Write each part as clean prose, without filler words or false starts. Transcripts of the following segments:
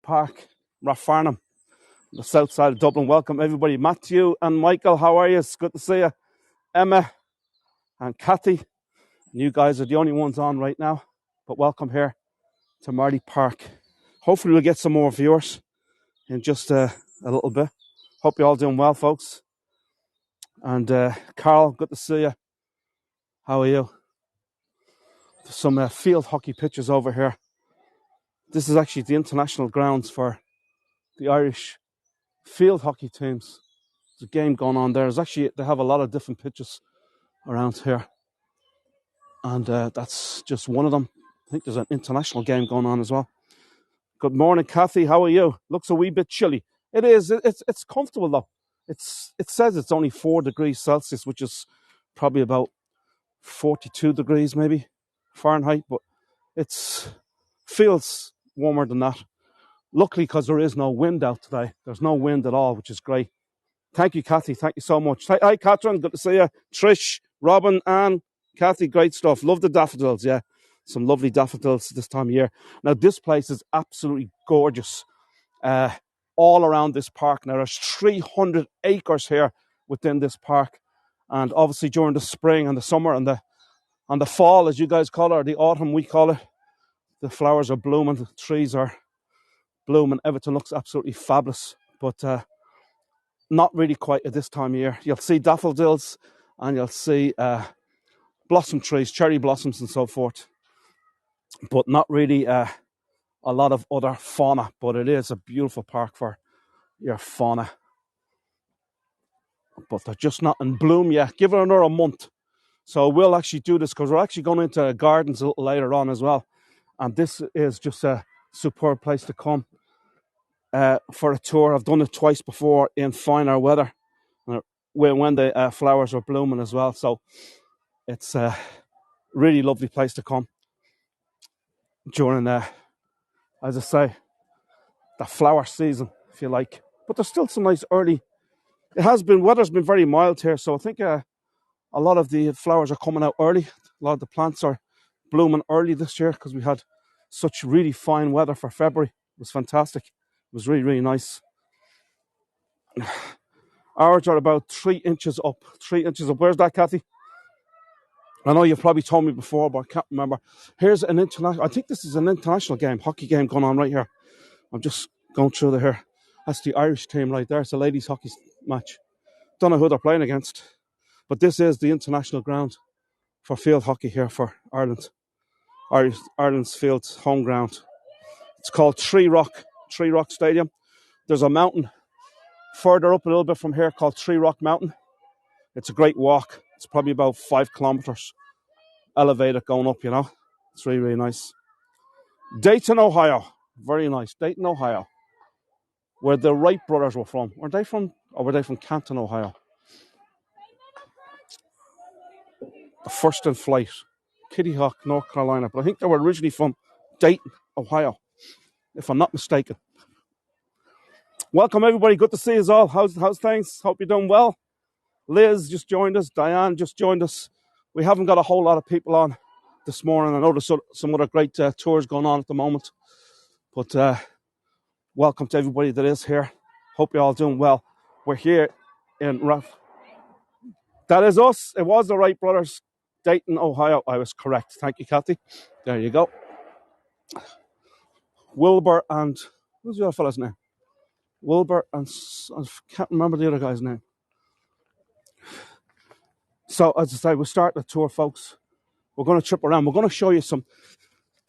Park, Rathfarnham, the south side of Dublin. Welcome everybody. Matthew and Michael, how are you? It's good to see you. Emma and Kathy, you guys are the only ones on right now, but welcome here to Marlay Park. Hopefully we'll get some more viewers in just a little bit. Hope you're all doing well, folks. And Carl, good to see you. How are you? There's some field hockey pitches over here. This is actually the international grounds for the Irish field hockey teams. There's a game going on there. They have a lot of different pitches around here. And that's just one of them. I think there's an international game going on as well. Good morning, Kathy. How are you? Looks a wee bit chilly. It is. It's comfortable though. It says it's only 4 degrees Celsius, which is probably about 42 degrees maybe Fahrenheit, but it feels warmer than that. Luckily, because there is no wind out today. There's no wind at all, which is great. Thank you, Kathy. Thank you so much. Hi, Catherine. Good to see you. Trish, Robin, Anne, Kathy. Great stuff. Love the daffodils. Yeah, some lovely daffodils this time of year. Now, this place is absolutely gorgeous. All around this park. Now, there's 300 acres here within this park. And obviously, during the spring and the summer and the fall, as you guys call it, or the autumn, we call it, the flowers are blooming, the trees are blooming. Everything looks absolutely fabulous. But not really quite at this time of year. You'll see daffodils and you'll see blossom trees, cherry blossoms and so forth. But not really a lot of other fauna. But it is a beautiful park for your fauna. But they're just not in bloom yet. Give it another month. So we'll actually do this because we're actually going into gardens a little later on as well. And this is just a superb place to come for a tour. I've done it twice before in finer weather when the flowers are blooming as well. So it's a really lovely place to come during, as I say, the flower season, if you like. But there's still some nice early. Weather's been very mild here, so I think a lot of the flowers are coming out early. A lot of the plants are blooming early this year because we had such really fine weather for February. It was fantastic. It was really, really nice. Ours are about 3 inches up. 3 inches up. Where's that, Kathy? I know you've probably told me before, but I can't remember. Here's an international. I think this is an international game, hockey game going on right here. I'm just going through here. That's the Irish team right there. It's a ladies' hockey match. Don't know who they're playing against, but this is the international ground for field hockey here for Ireland. Ireland's field home ground. It's called Tree Rock Stadium. There's a mountain further up a little bit from here called Tree Rock Mountain. It's a great walk. It's probably about 5 kilometers elevated going up, you know. It's really, really nice. Dayton, Ohio. Very nice. Dayton, Ohio. Where the Wright brothers were from. Were they from Canton, Ohio? The first in flight. Kitty Hawk, North Carolina. But I think they were originally from Dayton, Ohio, if I'm not mistaken. Welcome, everybody. Good to see you all. How's things? Hope you're doing well. Liz just joined us. Diane just joined us. We haven't got a whole lot of people on this morning. I know there's some other great tours going on at the moment. But welcome to everybody that is here. Hope you're all doing well. We're here in That is us. It was the Wright brothers. Dayton, Ohio. I was correct. Thank you, Kathy. There you go. Wilbur and... Who's the other fella's name? Wilbur and... I can't remember the other guy's name. So, as I say, we'll start the tour, folks. We're going to trip around. We're going to show you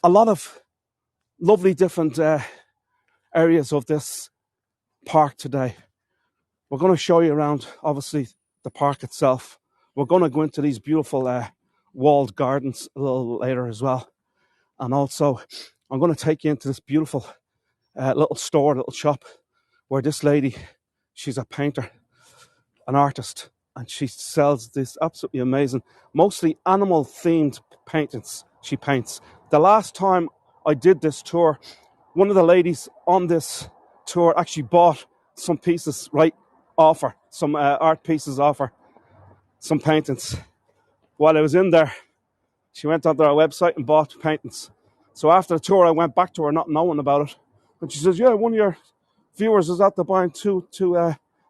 a lot of lovely different areas of this park today. We're going to show you around, obviously, the park itself. We're going to go into these beautiful walled gardens a little later as well. And also, I'm going to take you into this beautiful little shop, where this lady, she's a painter, an artist, and she sells this absolutely amazing, mostly animal-themed paintings she paints. The last time I did this tour, one of the ladies on this tour actually bought some pieces right off her, some art pieces off her, some paintings. While I was in there, she went onto our website and bought paintings. So after the tour, I went back to her not knowing about it, And she says, yeah, one of your viewers is after buying two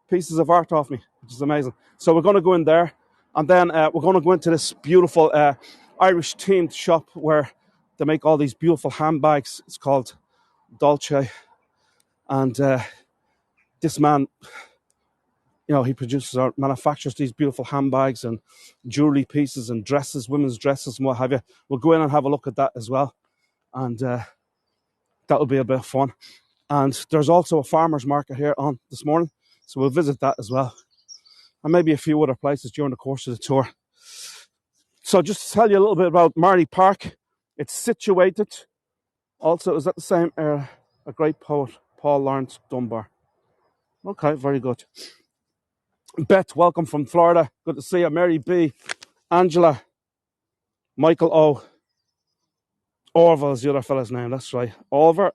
pieces of art off me, which is amazing. So we're going to go in there, and then we're going to go into this beautiful Irish themed shop where they make all these beautiful handbags. It's called Dolce, and this man, he produces or manufactures these beautiful handbags and jewelry pieces and dresses, women's dresses and what have you. We'll go in and have a look at that as well, and that'll be a bit of fun. And there's also a farmer's market here on this morning, so we'll visit that as well, and maybe a few other places during the course of the tour. So just to tell you a little bit about Marlay Park, it's situated. Also, is that the same a great poet, Paul Laurence Dunbar? Okay, very good. Beth, welcome from Florida. Good to see you. Mary B, Angela, Michael O, Orville is the other fella's name. That's right. Orville,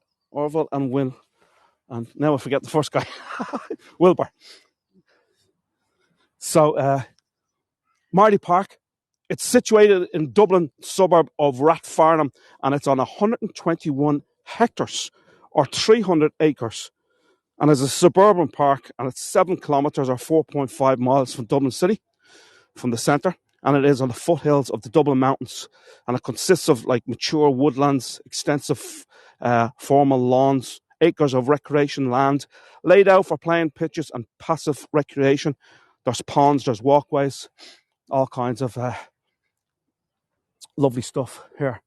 and Will. And now I forget the first guy. Wilbur. So, Marlay Park, it's situated in Dublin suburb of Rathfarnham, and it's on 121 hectares or 300 acres. And it's a suburban park, and it's 7 kilometres or 4.5 miles from Dublin City, from the centre. And it is on the foothills of the Dublin Mountains. And it consists of like mature woodlands, extensive formal lawns, acres of recreation land, laid out for playing pitches and passive recreation. There's ponds, there's walkways, all kinds of lovely stuff here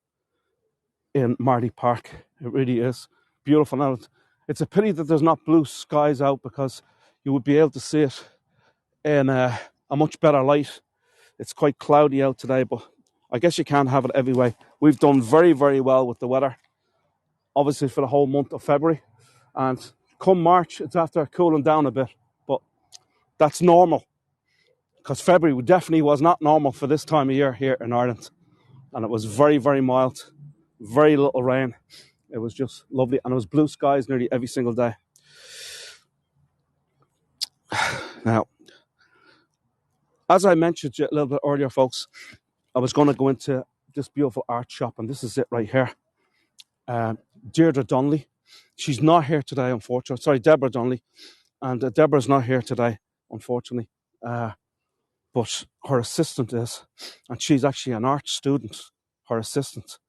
in Marlay Park. It really is beautiful. Now, it's a pity that there's not blue skies out, because you would be able to see it in a much better light. It's quite cloudy out today, but I guess you can't have it every way. We've done very, very well with the weather, obviously for the whole month of February. And come March, it's after cooling down a bit. But that's normal, because February definitely was not normal for this time of year here in Ireland. And it was very, very mild, very little rain. It was just lovely. And it was blue skies nearly every single day. Now, as I mentioned a little bit earlier, folks, I was going to go into this beautiful art shop, and this is it right here. Deirdre Donnelly. She's not here today, unfortunately. Sorry, Deborah Donnelly. And Deborah's not here today, unfortunately. But her assistant is. And she's actually an art student, her assistant.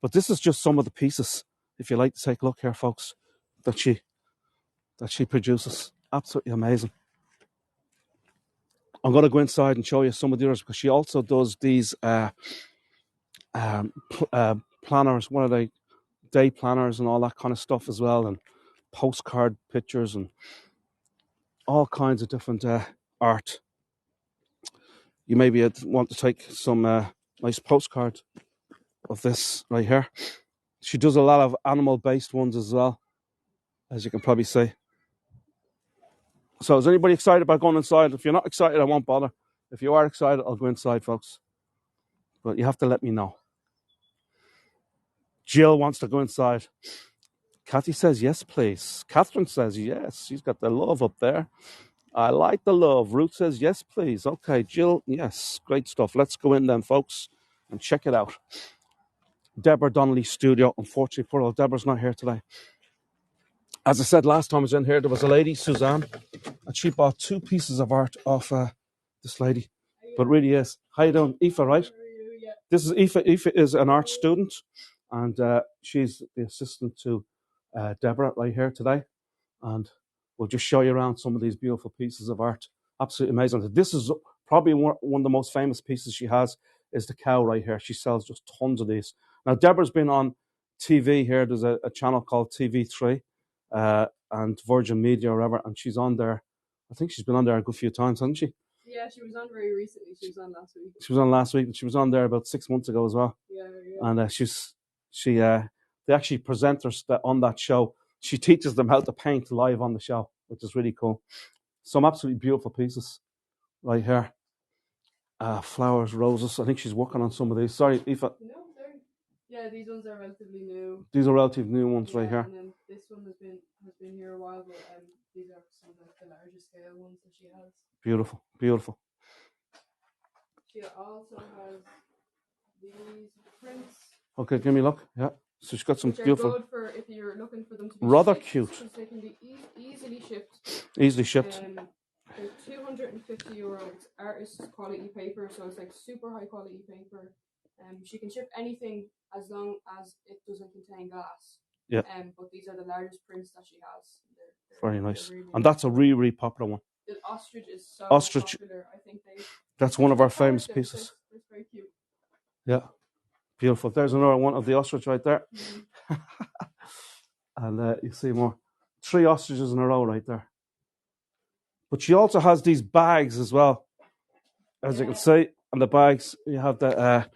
But this is just some of the pieces, if you like to take a look here, folks, that she produces. Absolutely amazing. I'm going to go inside and show you some of the others, because she also does these planners. What are they? Day planners and all that kind of stuff as well, and postcard pictures and all kinds of different art. You maybe want to take some nice postcard of this right here. She does a lot of animal-based ones as well, as you can probably see. So is anybody excited about going inside? If you're not excited, I won't bother. If you are excited, I'll go inside, folks. But you have to let me know. Jill wants to go inside. Kathy says, yes, please. Catherine says, yes. She's got the love up there. I like the love. Ruth says, yes, please. Okay, Jill, yes. Great stuff. Let's go in then, folks, and check it out. Deborah Donnelly's studio. Unfortunately, poor old Deborah's not here today. As I said last time I was in here, there was a lady, Suzanne, and she bought 2 pieces of art off this lady. But it really is. How you doing? Aoife, right? This is Aoife. Aoife is an art student, and she's the assistant to Deborah right here today. And we'll just show you around some of these beautiful pieces of art. Absolutely amazing. This is probably one of the most famous pieces she has, is the cow right here. She sells just tons of these. Now, Deborah's been on TV here. There's a channel called TV3 and Virgin Media or whatever, and she's on there. I think she's been on there a good few times, hasn't she? Yeah, she was on very recently. She was on last week. She was on last week, and she was on there about 6 months ago as well. Yeah. And they actually presenters that on that show. She teaches them how to paint live on the show, which is really cool. Some absolutely beautiful pieces right here. Flowers, roses. I think she's working on some of these. Sorry, Aoife. No, sorry. Yeah, these ones are relatively new. These are relatively new ones right here. And then this one has been here a while, but these are some of the larger scale ones that she has. Beautiful, beautiful. She also has these prints. Okay, give me a look. Yeah. So she's got some Which are beautiful, good for if you're looking for them to be rather shipped, cute, because they can be easily shipped. easily shipped. They're €250. It's artist quality paper, so it's like super high quality paper. She can ship anything as long as it doesn't contain glass. Yeah. But these are the largest prints that she has. Very nice. Really And that's a really, really popular one. The ostrich is so Ostrich. popular. I think that's one of our famous pieces. It's very cute. Yeah. Beautiful. There's another one of the ostrich right there. Mm-hmm. And you see more. 3 ostriches in a row right there. But she also has these bags as well. As you can see, on the bags, you have the,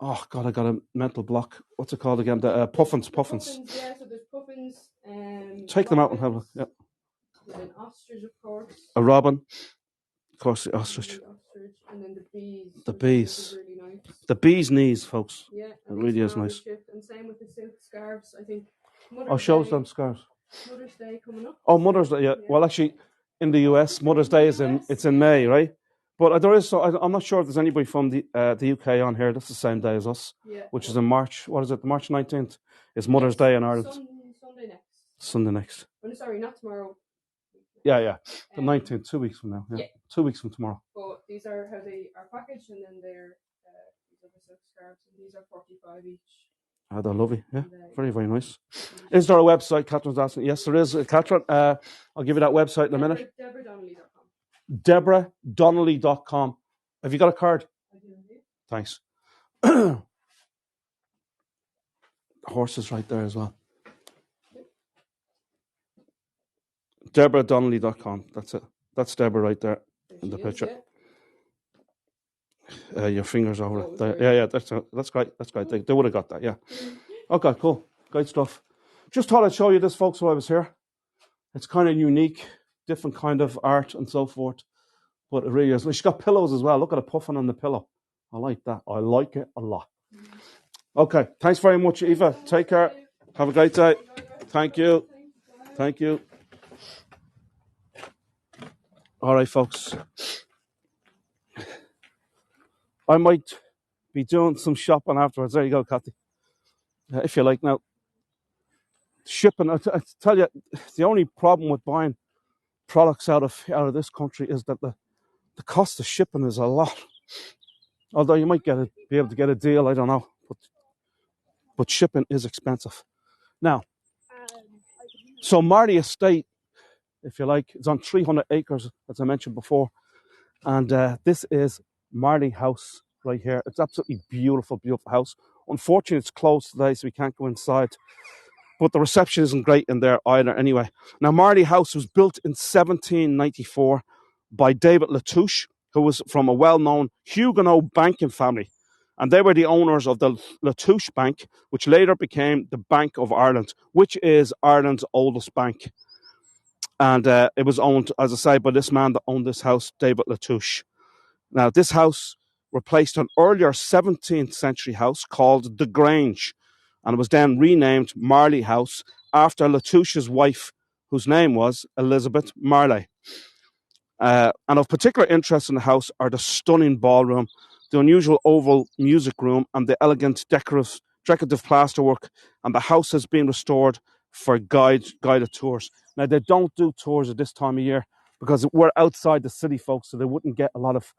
oh God, I got a mental block. What's it called again? The puffins. Puffins, yeah, so there's puffins. Take them out and have a look. Yeah. An ostrich, of course. A robin. Of course, the ostrich. And then the bees. The bees. Really nice. The bee's knees, folks. Yeah. It really is nice. And same with the silk scarves, I think. Shows them scarves. Mother's Day coming up. Oh, Mother's Day, yeah. Well, actually, in the US, Mother's Day is in May, right? But there is, I'm not sure if there's anybody from the UK on here. That's the same day as us, which is in March. What is it? March 19th is Mother's Day in Ireland. Sunday next. Sunday next. Oh, sorry, not tomorrow. Yeah. The 19th, 2 weeks from now. Yeah. 2 weeks from tomorrow. But these are how they are packaged, and then they're these are the silk scarves, and these are $45 each. Oh, they're lovely. Yeah, very, very nice. Is there a website? Catherine's asking. Yes, there is. Catherine, I'll give you that website in a minute. DeborahDonnelly.com. DeborahDonnelly.com. Have you got a card? I do. Thanks. Horses right there as well. DeborahDonnelly.com. That's it. That's Deborah right there in the picture. Your fingers over it. Yeah. That's great. That's great. They would have got that. Yeah. Okay. Cool. Great stuff. Just thought I'd show you this, folks, while I was here. It's kind of unique, different kind of art and so forth. But it really is. She's got pillows as well. Look at a puffin on the pillow. I like that. I like it a lot. Okay. Thanks very much, Eva. Take care. Have a great day. Thank you. Thank you. All right, folks. I might be doing some shopping afterwards. There you go, Kathy. If you like. Now, shipping, I tell you, the only problem with buying products out of this country is that the cost of shipping is a lot. Although you might be able to get a deal, I don't know. But shipping is expensive. Now, so Marlay Estate, if you like, is on 300 acres, as I mentioned before. And this is Marlay House right here. It's absolutely beautiful, beautiful house. Unfortunately, it's closed today, so we can't go inside. But the reception isn't great in there either anyway. Now, Marlay House was built in 1794 by David Latouche, who was from a well-known Huguenot banking family. And they were the owners of the Latouche Bank, which later became the Bank of Ireland, which is Ireland's oldest bank. And it was owned, as I say, by this man that owned this house, David Latouche. Now, this house replaced an earlier 17th century house called The Grange, and it was then renamed Marlay House after Latouche's wife, whose name was Elizabeth Marlay. And of particular interest in the house are the stunning ballroom, the unusual oval music room, and the elegant decorative plasterwork. And the house has been restored for guided tours. Now, they don't do tours at this time of year because we're outside the city, folks, so they wouldn't get a lot of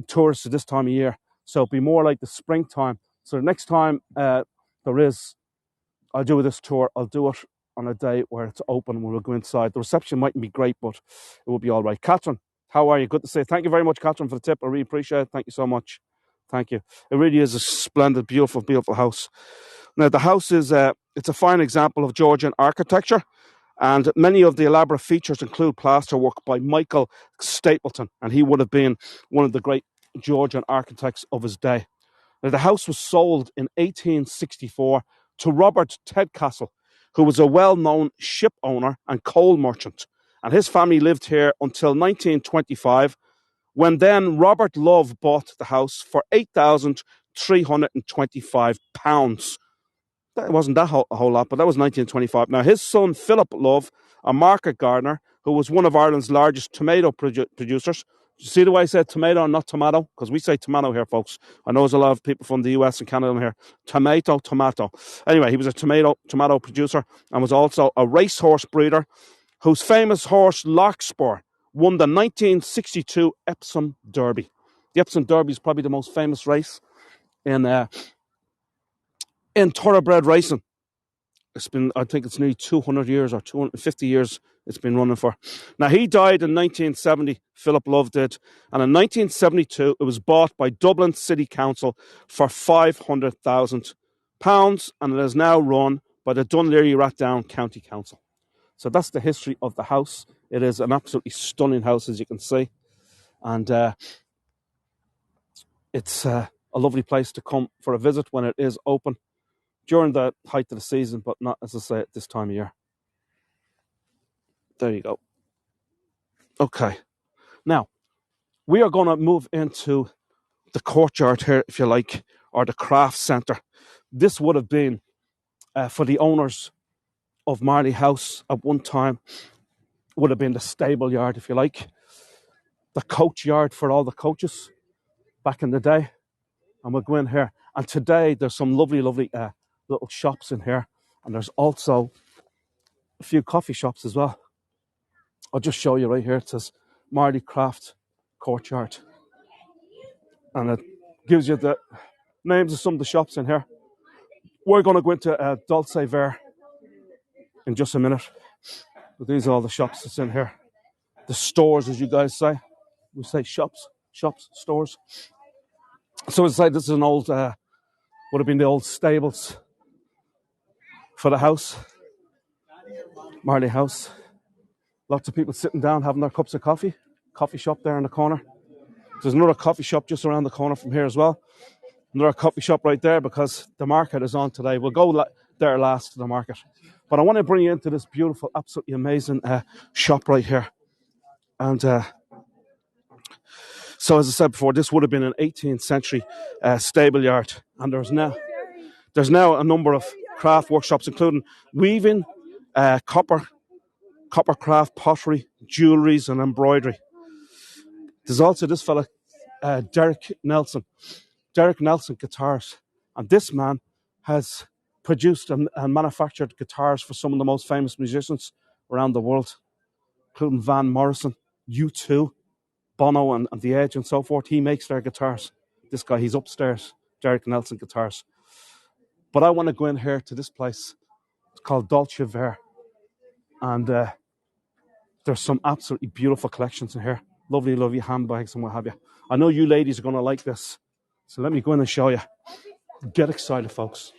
tourists at this time of year. So it'd be more like the springtime. So the next time I'll do this tour, I'll do it on a day where it's open and we'll go inside. The reception mightn't be great, but it will be all right. Catherine, how are you? Good to see you. Thank you very much, Catherine, for the tip. I really appreciate it. Thank you so much. Thank you. It really is a splendid, beautiful, beautiful house. Now, the house is it's a fine example of Georgian architecture, and many of the elaborate features include plasterwork by Michael Stapleton, and he would have been one of the great Georgian architects of his day. Now, the house was sold in 1864 to Robert Tedcastle, who was a well-known ship owner and coal merchant. And his family lived here until 1925, when then Robert Love bought the house for £8,325. That wasn't that a whole lot, but that was 1925. Now, his son, Philip Love, a market gardener, who was one of Ireland's largest tomato producers, You see the way I said tomato and not tomato? Because we say tomato here, folks. I know there's a lot of people from the US and Canada in here. Tomato. Anyway, he was a tomato producer and was also a racehorse breeder whose famous horse Larkspur won the 1962 Epsom Derby. The Epsom Derby is probably the most famous race in thoroughbred racing. It's been, I think it's nearly 200 years or 250 years it's been running for. Now, he died in 1970, Philip Love did, and in 1972, it was bought by Dublin City Council for £500,000, and it is now run by the Dunleary-Rathdown County Council. So that's the history of the house. It is an absolutely stunning house, as you can see, and it's a lovely place to come for a visit when it is open during the height of the season, but not, as I say, at this time of year. There you go. Okay. Now, we are going to move into the courtyard here, if you like, or the craft centre. This would have been for the owners of Marlay House at one time, would have been the stable yard, if you like, the coach yard for all the coaches back in the day. And we'll go in here. And today, there's some lovely, lovely little shops in here. And there's also a few coffee shops as well. I'll just show you right here. It says Marlay Craft Courtyard. And it gives you the names of some of the shops in here. We're going to go into Dulce Ver in just a minute. But these are all the shops that's in here. The stores, as you guys say. We say shops, stores. So inside, this is an old, would have been the old stables for the house. Marlay House. Lots of people sitting down having their cups of coffee. Coffee shop there in the corner. There's another coffee shop just around the corner from here as well. Another coffee shop right there because the market is on today. We'll go there last to the market. But I want to bring you into this beautiful, absolutely amazing shop right here. And so, as I said before, this would have been an 18th century stable yard. And there's now a number of craft workshops, including weaving, copper craft, pottery, jewelleries and embroidery. There's also this fella, Derek Nelson Guitars. And this man has produced and manufactured guitars for some of the most famous musicians around the world, including Van Morrison, U2, Bono and The Edge and so forth. He makes their guitars. This guy, he's upstairs, Derek Nelson Guitars. But I want to go in here to this place. It's called Dolce Ver. And there's some absolutely beautiful collections in here. Lovely, lovely handbags and what have you. I know you ladies are going to like this. So let me go in and show you. Get excited, folks.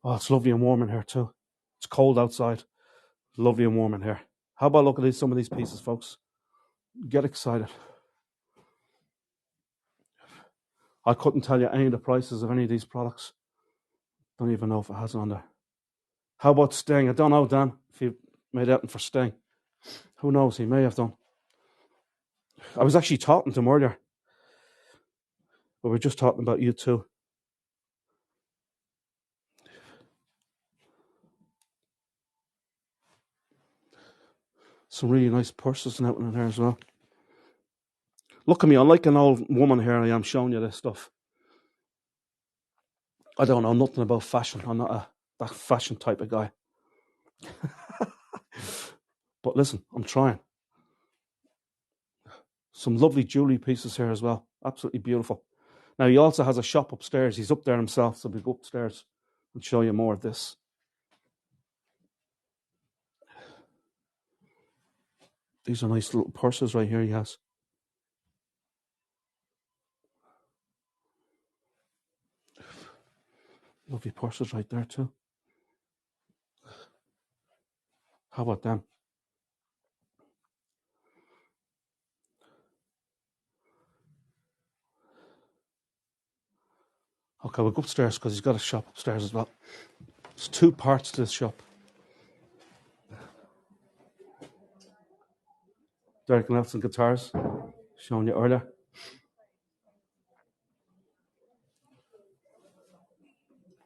Oh, it's lovely and warm in here too. It's cold outside. Lovely and warm in here. How about look at some of these pieces, folks? Get excited. I couldn't tell you any of the prices of any of these products. Don't even know if it has it on there. How about Sting? I don't know, Dan, if he made out for Sting. Who knows? He may have done. I was actually talking to him earlier. But we're just talking about U2. Some really nice purses and out in there as well. Look at me, I'm like an old woman here. I am showing you this stuff. I don't know nothing about fashion. I'm not that fashion type of guy. But listen, I'm trying. Some lovely jewellery pieces here as well. Absolutely beautiful. Now, he also has a shop upstairs. He's up there himself, so we'll go upstairs and show you more of this. These are nice little purses right here he has. Lovely purses right there too. How about them? Okay, we'll go upstairs because he's got a shop upstairs as well. There's two parts to this shop. Derek Nelson Guitars, showing you earlier.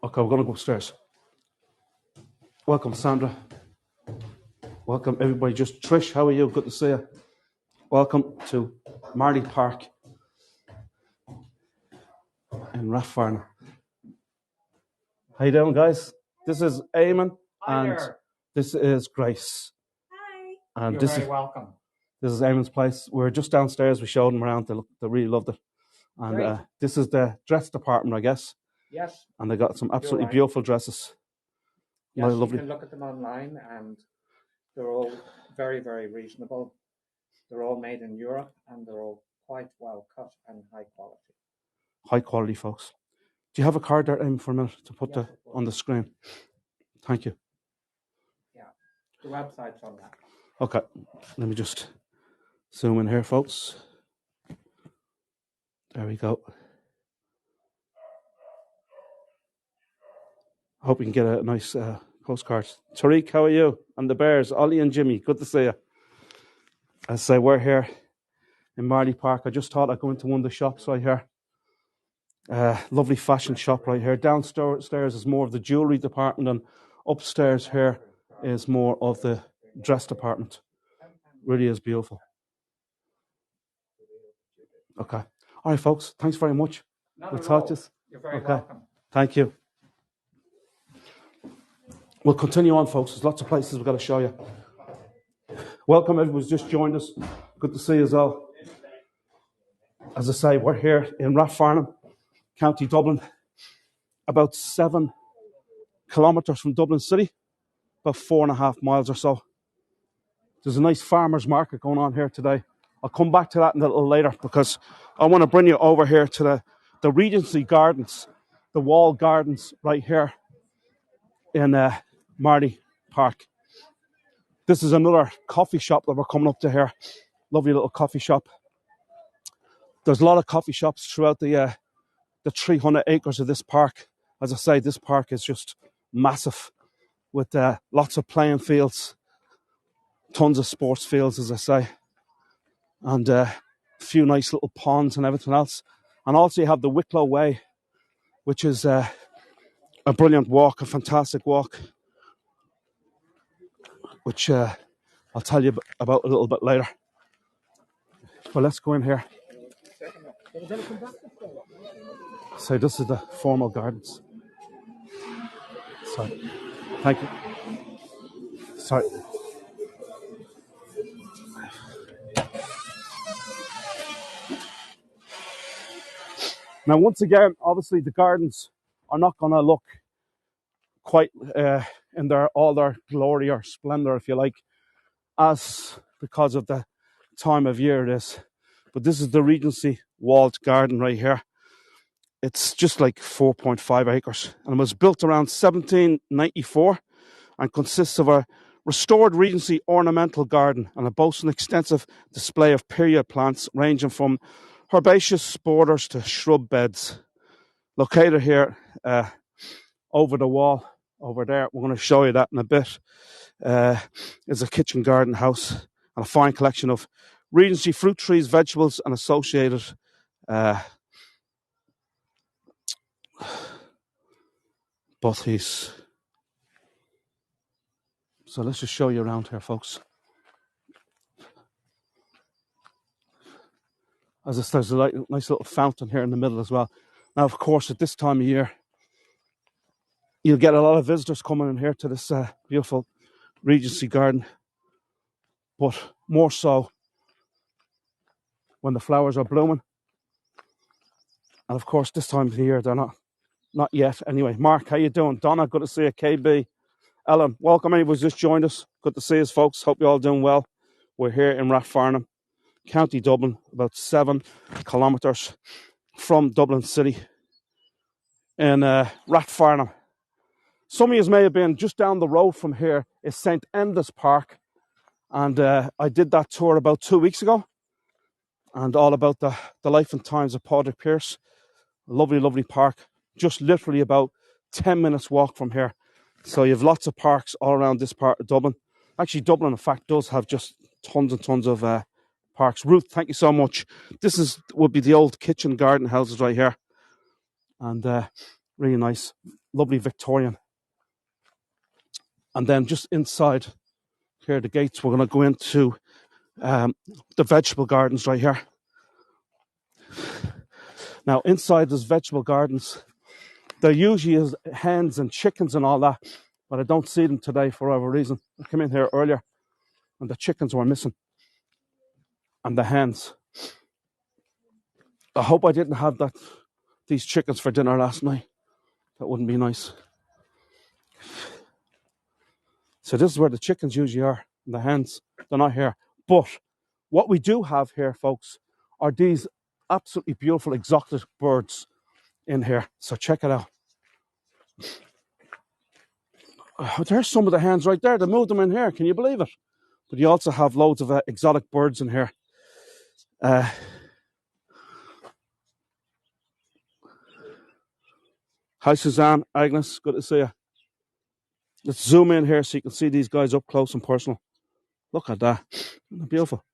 Okay, we're going to go upstairs. Welcome, Sandra. Welcome everybody. Just Trish, how are you? Good to see you. Welcome to Marlay Park in Rathfarnham. How you doing, guys? This is Eamon and this is Grace. Hi. And You're this very is welcome. this is Eamon's place. We're just downstairs. We showed them around. They really loved it. And this is the dress department, I guess. Yes. And they got some absolutely right. beautiful dresses. Yes, Lovely. you can look at them online, and they're all very, very reasonable. They're all made in Europe, and they're all quite well cut and high quality. High quality, folks. Do you have a card there, Eamon, for a minute to put on the screen? Thank you. Yeah, the website's on that. Okay, let me just zoom in here, folks. There we go. I hope we can get a nice postcard. Tariq, how are you? And the Bears, Ollie and Jimmy, good to see you. As I say, we're here in Marlay Park. I just thought I'd go into one of the shops right here. Lovely fashion shop right here. Downstairs is more of the jewellery department, and upstairs here is more of the dress department. Really is beautiful. Okay. All right, folks. Thanks very much. We'll talk to you. You're very welcome. Thank you. We'll continue on, folks. There's lots of places we've got to show you. Welcome, everyone's just joined us. Good to see you as well. As I say, we're here in Rathfarnham, County Dublin, about 7 kilometres from Dublin City, about 4.5 miles or so. There's a nice farmers market going on here today. I'll come back to that a little later because I want to bring you over here to the Regency Gardens, the wall gardens right here in Marlay Park. This is another coffee shop that we're coming up to here. Lovely little coffee shop. There's a lot of coffee shops throughout the 300 acres of this park. As I say, this park is just massive with lots of playing fields, tons of sports fields, as I say, and a few nice little ponds and everything else. And also you have the Wicklow Way, which is a brilliant walk, a fantastic walk, which I'll tell you about a little bit later. But let's go in here. So this is the formal gardens. Sorry. Thank you. Sorry. Now, once again, obviously the gardens are not going to look quite in all their glory or splendour, if you like, as because of the time of year it is. But this is the Regency walled garden right here. It's just like 4.5 acres, and it was built around 1794 and consists of a restored Regency ornamental garden, and it boasts an extensive display of period plants ranging from herbaceous borders to shrub beds. Located here over the wall over there, we're going to show you that in a bit, is a kitchen garden house and a fine collection of Regency fruit trees, vegetables and associated bothies. So let's just show you around here, folks. As I said, there's a nice little fountain here in the middle as well. Now, of course, at this time of year, you'll get a lot of visitors coming in here to this beautiful Regency garden. But more so when the flowers are blooming. And of course, this time of the year, they're not yet. Anyway, Mark, how you doing? Donna, good to see you. KB, Ellen, welcome. Anyone's just joined us. Good to see us, folks. Hope you're all doing well. We're here in Rathfarnham, County Dublin, about 7 kilometres from Dublin City in Rathfarnham. Some of you may have been just down the road from here is St. Enda's Park. And I did that tour about 2 weeks ago. And all about the life and times of Padraig Pearse. Lovely, lovely park. Just literally about 10 minutes walk from here. So you have lots of parks all around this part of Dublin. Actually, Dublin, in fact, does have just tons and tons of parks. Ruth, thank you so much. This would be the old kitchen garden houses right here. And really nice, lovely Victorian. And then just inside Here are the gates. We're going to go into the vegetable gardens right here. Now, inside those vegetable gardens, there usually is hens and chickens and all that, but I don't see them today for whatever reason. I came in here earlier and the chickens were missing and the hens. I hope I didn't have these chickens for dinner last night. That wouldn't be nice. So this is where the chickens usually are, and the hens. They're not here. But what we do have here, folks, are these absolutely beautiful exotic birds in here. So check it out. There's some of the hens right there. They moved them in here. Can you believe it? But you also have loads of exotic birds in here. Hi, Suzanne, Agnes. Good to see you. Let's zoom in here so you can see these guys up close and personal. Look at that. Beautiful.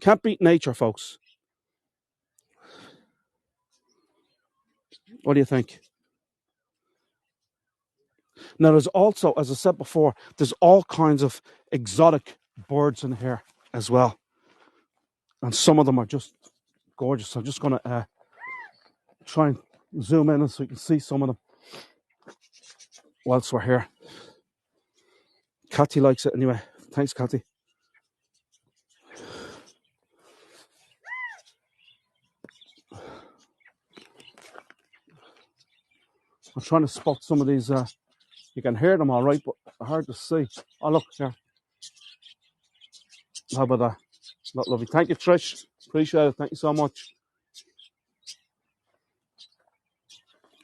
Can't beat nature, folks. What do you think? Now, there's also, as I said before, there's all kinds of exotic birds in here as well. And some of them are just gorgeous. I'm just going to try and zoom in so you can see some of them whilst we're here. Cathy likes it anyway. Thanks, Cathy. I'm trying to spot some of these. You can hear them all right, but hard to see. Oh, look here. How about that? Not lovely. Thank you, Trish. Appreciate it. Thank you so much.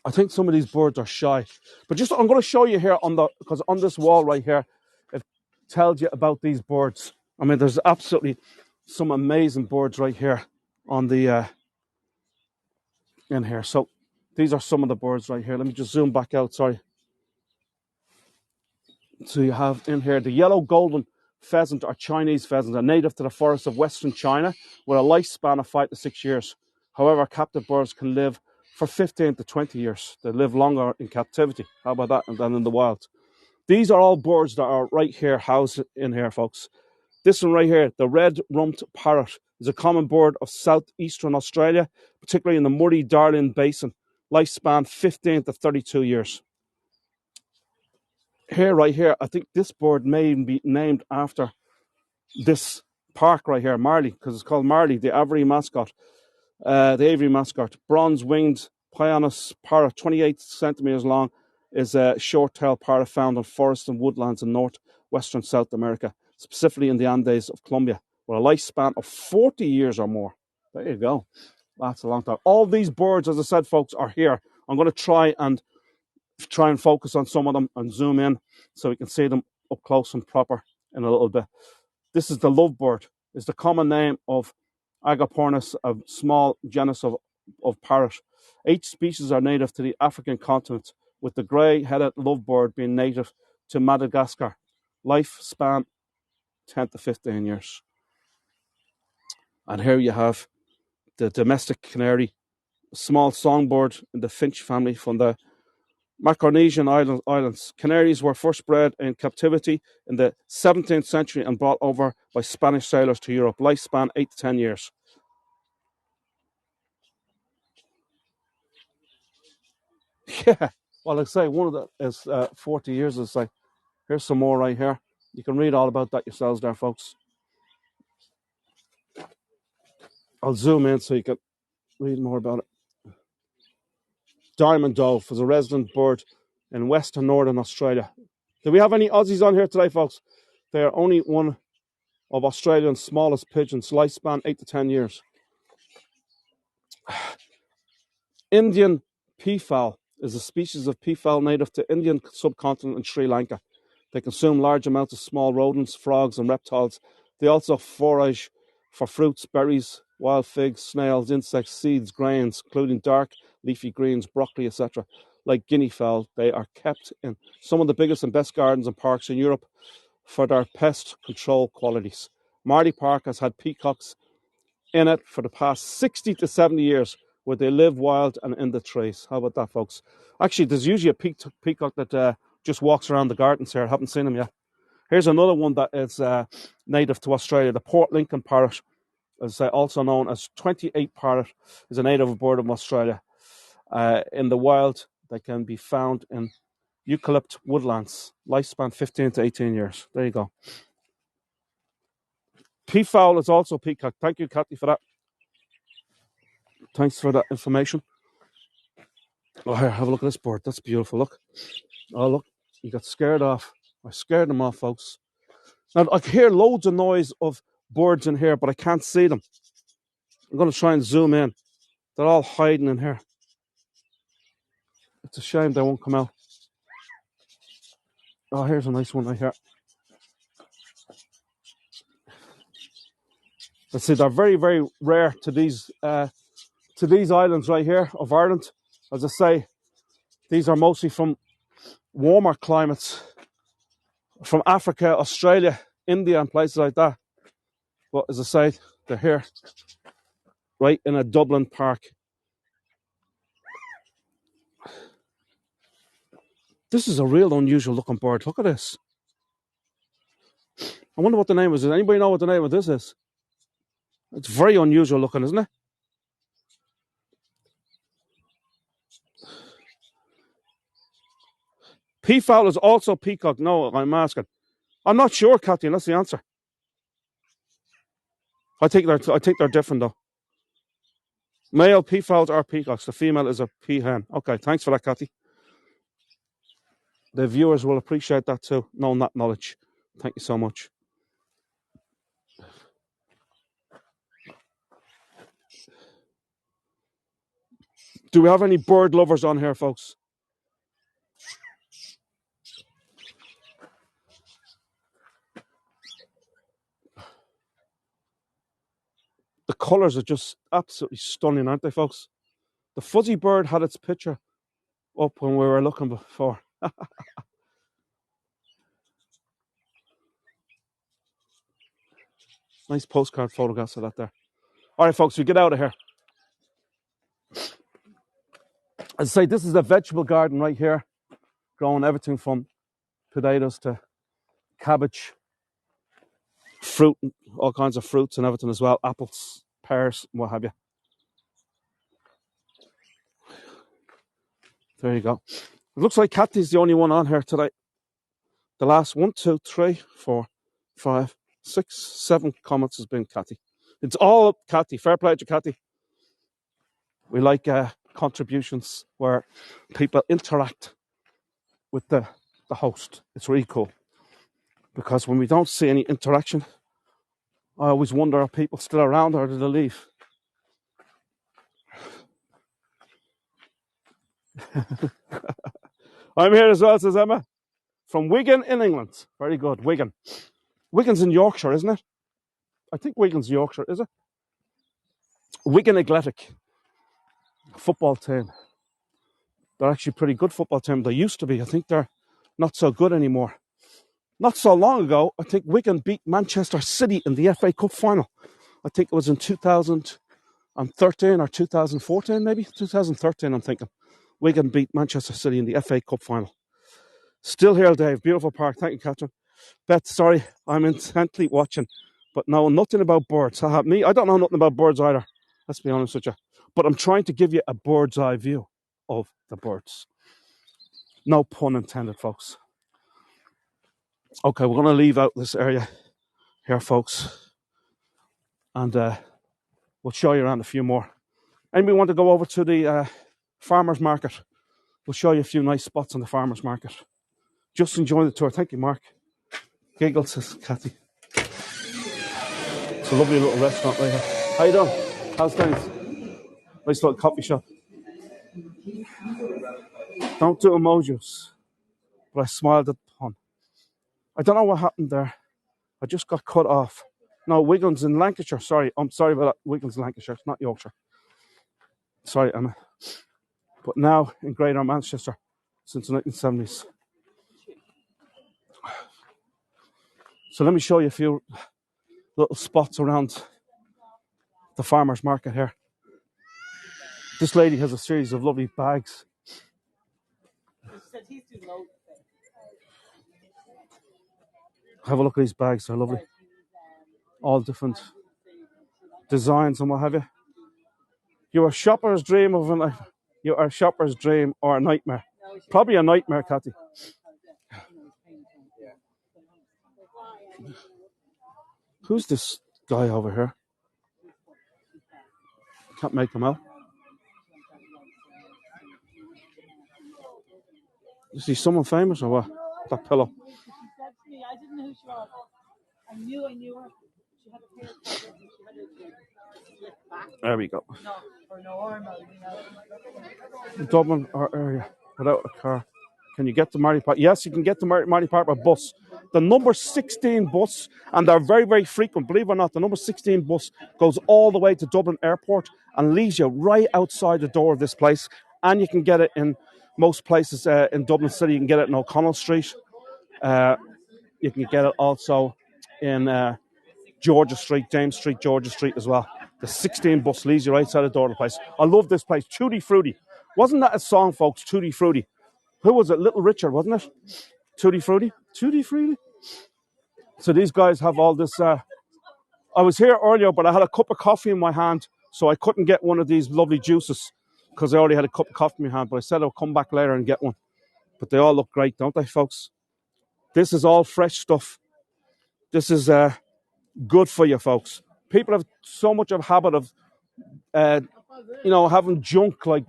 I think some of these birds are shy. But just, I'm going to show you here because on this wall right here, it tells you about these birds. I mean, there's absolutely some amazing birds right here on the, in here. So these are some of the birds right here. Let me just zoom back out, sorry. So you have in here the yellow golden pheasant or Chinese pheasant, a native to the forests of Western China with a lifespan of 5 to 6 years. However, captive birds can live for 15 to 20 years. They live longer in captivity. How about that? Than in the wild. These are all birds that are right here, housed in here, folks. This one right here, the red-rumped parrot, is a common bird of southeastern Australia, particularly in the Murray-Darling Basin. Lifespan 15 to 32 years. Here, right here, I think this bird may even be named after this park right here, Marlay, because it's called Marlay, the Avery mascot. Bronze-winged Pionus parrot, 28 centimeters long, is a short-tailed parrot found in forests and woodlands in northwestern South America, specifically in the Andes of Colombia, with a lifespan of 40 years or more. There you go. That's a long time. All these birds, as I said, folks, are here. I'm going to try and focus on some of them and zoom in so we can see them up close and proper in a little bit. This is the lovebird. It's the common name of Agapornis, a small genus of parrot. 8 species are native to the African continent, with the grey-headed lovebird being native to Madagascar. Lifespan 10 to 15 years. And here you have the domestic canary, a small songbird in the finch family from the Micronesian islands. Canaries were first bred in captivity in the 17th century and brought over by Spanish sailors to Europe. Lifespan 8 to 10 years. Yeah, well, like I say, one of them is 40 years. I'd say. Here's some more right here. You can read all about that yourselves there, folks. I'll zoom in so you can read more about it. Diamond dove is a resident bird in western northern Australia. Do we have any Aussies on here today, folks? They are only one of Australia's smallest pigeons, lifespan 8 to 10 years. Indian peafowl is a species of peafowl native to Indian subcontinent and Sri Lanka. They consume large amounts of small rodents, frogs, and reptiles. They also forage for fruits, berries, wild figs, snails, insects, seeds, grains, including dark leafy greens, broccoli, etc. Like guinea fowl, they are kept in some of the biggest and best gardens and parks in Europe for their pest control qualities. Marlay Park has had peacocks in it for the past 60 to 70 years, where they live wild and in the trees. How about that, folks? Actually, there's usually a peacock that just walks around the gardens here. I haven't seen him yet. Here's another one that is native to Australia, the Port Lincoln parrot, as I say, also known as 28 parrot, is a native bird of Australia. In the wild, they can be found in eucalypt woodlands. Lifespan 15 to 18 years. There you go. Peafowl is also peacock. Thank you, Kathy, for that. Thanks for that information. Oh, here, have a look at this bird. That's beautiful. Look. Oh, look. You got scared off. I scared them off, folks. Now, I can hear loads of noise of birds in here, but I can't see them. I'm going to try and zoom in. They're all hiding in here. It's a shame they won't come out. Oh, here's a nice one right here. Let's see, they're very, very rare to these islands right here of Ireland. As I say, these are mostly from warmer climates, from Africa, Australia, India, and places like that. But as I say, they're here, right in a Dublin park. This is a real unusual looking bird. Look at this. I wonder what the name is. Does anybody know what the name of this is? It's very unusual looking, isn't it? Peafowl is also peacock. No, I'm asking. I'm not sure, Kathy, and that's the answer. I think they're different though. Male peafowls are peacocks. The female is a peahen. Okay, thanks for that, Kathy. The viewers will appreciate that too, knowing that knowledge. Thank you so much. Do we have any bird lovers on here, folks? The colours are just absolutely stunning, aren't they, folks? The fuzzy bird had its picture up when we were looking before. Nice postcard photographs of that there. All right, folks, we get out of here. As I say, this is a vegetable garden right here, growing everything from potatoes to cabbage, fruit, all kinds of fruits and everything as well, apples, pears, what have you. There you go. It looks like Kathy's the only one on here today. The last 1, 2, 3, 4, 5, 6, 7 comments has been Kathy. It's all Kathy. Fair play to Kathy. We like contributions where people interact with the host. It's really cool. Because when we don't see any interaction, I always wonder, are people still around or did they leave? I'm here as well, says Emma. From Wigan in England. Very good, Wigan. Wigan's in Yorkshire, isn't it? I think Wigan's Yorkshire, is it? Wigan Athletic football team. They're actually a pretty good football team. They used to be. I think they're not so good anymore. Not so long ago, I think Wigan beat Manchester City in the FA Cup final. I think it was in 2013 or 2014, maybe 2013. I'm thinking Wigan beat Manchester City in the FA Cup final. Still here, Dave. Beautiful park. Thank you, Catherine. Beth, sorry, I'm intently watching, but know nothing about birds. I don't know nothing about birds either. Let's be honest with you. But I'm trying to give you a bird's eye view of the birds. No pun intended, folks. Okay, we're going to leave out this area here, folks. And we'll show you around a few more. Anybody want to go over to the farmer's market? We'll show you a few nice spots on the farmer's market. Just enjoying the tour. Thank you, Mark. Giggles, says Kathy. It's a lovely little restaurant right here. How you doing? How's things? Nice little coffee shop. Don't do emojis. But I smiled at the pun. I don't know what happened there. I just got cut off. No, Wigan's in Lancashire. Sorry, I'm sorry about that. Wigan's in Lancashire, it's not Yorkshire. Sorry, Emma. But now in Greater Manchester since the 1970s. So let me show you a few little spots around the farmer's market here. This lady has a series of lovely bags. Have a look at these bags. They're lovely. All different designs and what have you. You're a shopper's dream of a life. You are a shopper's dream or a nightmare. Probably a nightmare, Cathy. Who's this guy over here? Can't make him out. Is he someone famous or what? That pillow. I didn't know who she was. I knew her. She had a haircut and she had a slick back. There we go. Or normal, Dublin or area without a car. Can you get to Marlay Park? Yes, you can get to Marlay Park by bus. The number 16 bus, and they're very, very frequent, believe it or not, the number 16 bus goes all the way to Dublin Airport and leaves you right outside the door of this place. And you can get it in most places in Dublin City. You can get it in O'Connell Street. You can get it also in Georgia Street, James Street, Georgia Street as well. The 16 bus leaves you right outside the door of the place. I love this place. Tutti Frutti. Wasn't that a song, folks? Tutti Frutti. Who was it? Little Richard, wasn't it? Tutti Frutti. Tutti Frutti. So these guys have all this. I was here earlier, but I had a cup of coffee in my hand, so I couldn't get one of these lovely juices because I already had a cup of coffee in my hand. But I said I'll come back later and get one. But they all look great, don't they, folks? This is all fresh stuff. This is good for you, folks. People have so much of a habit of, having junk like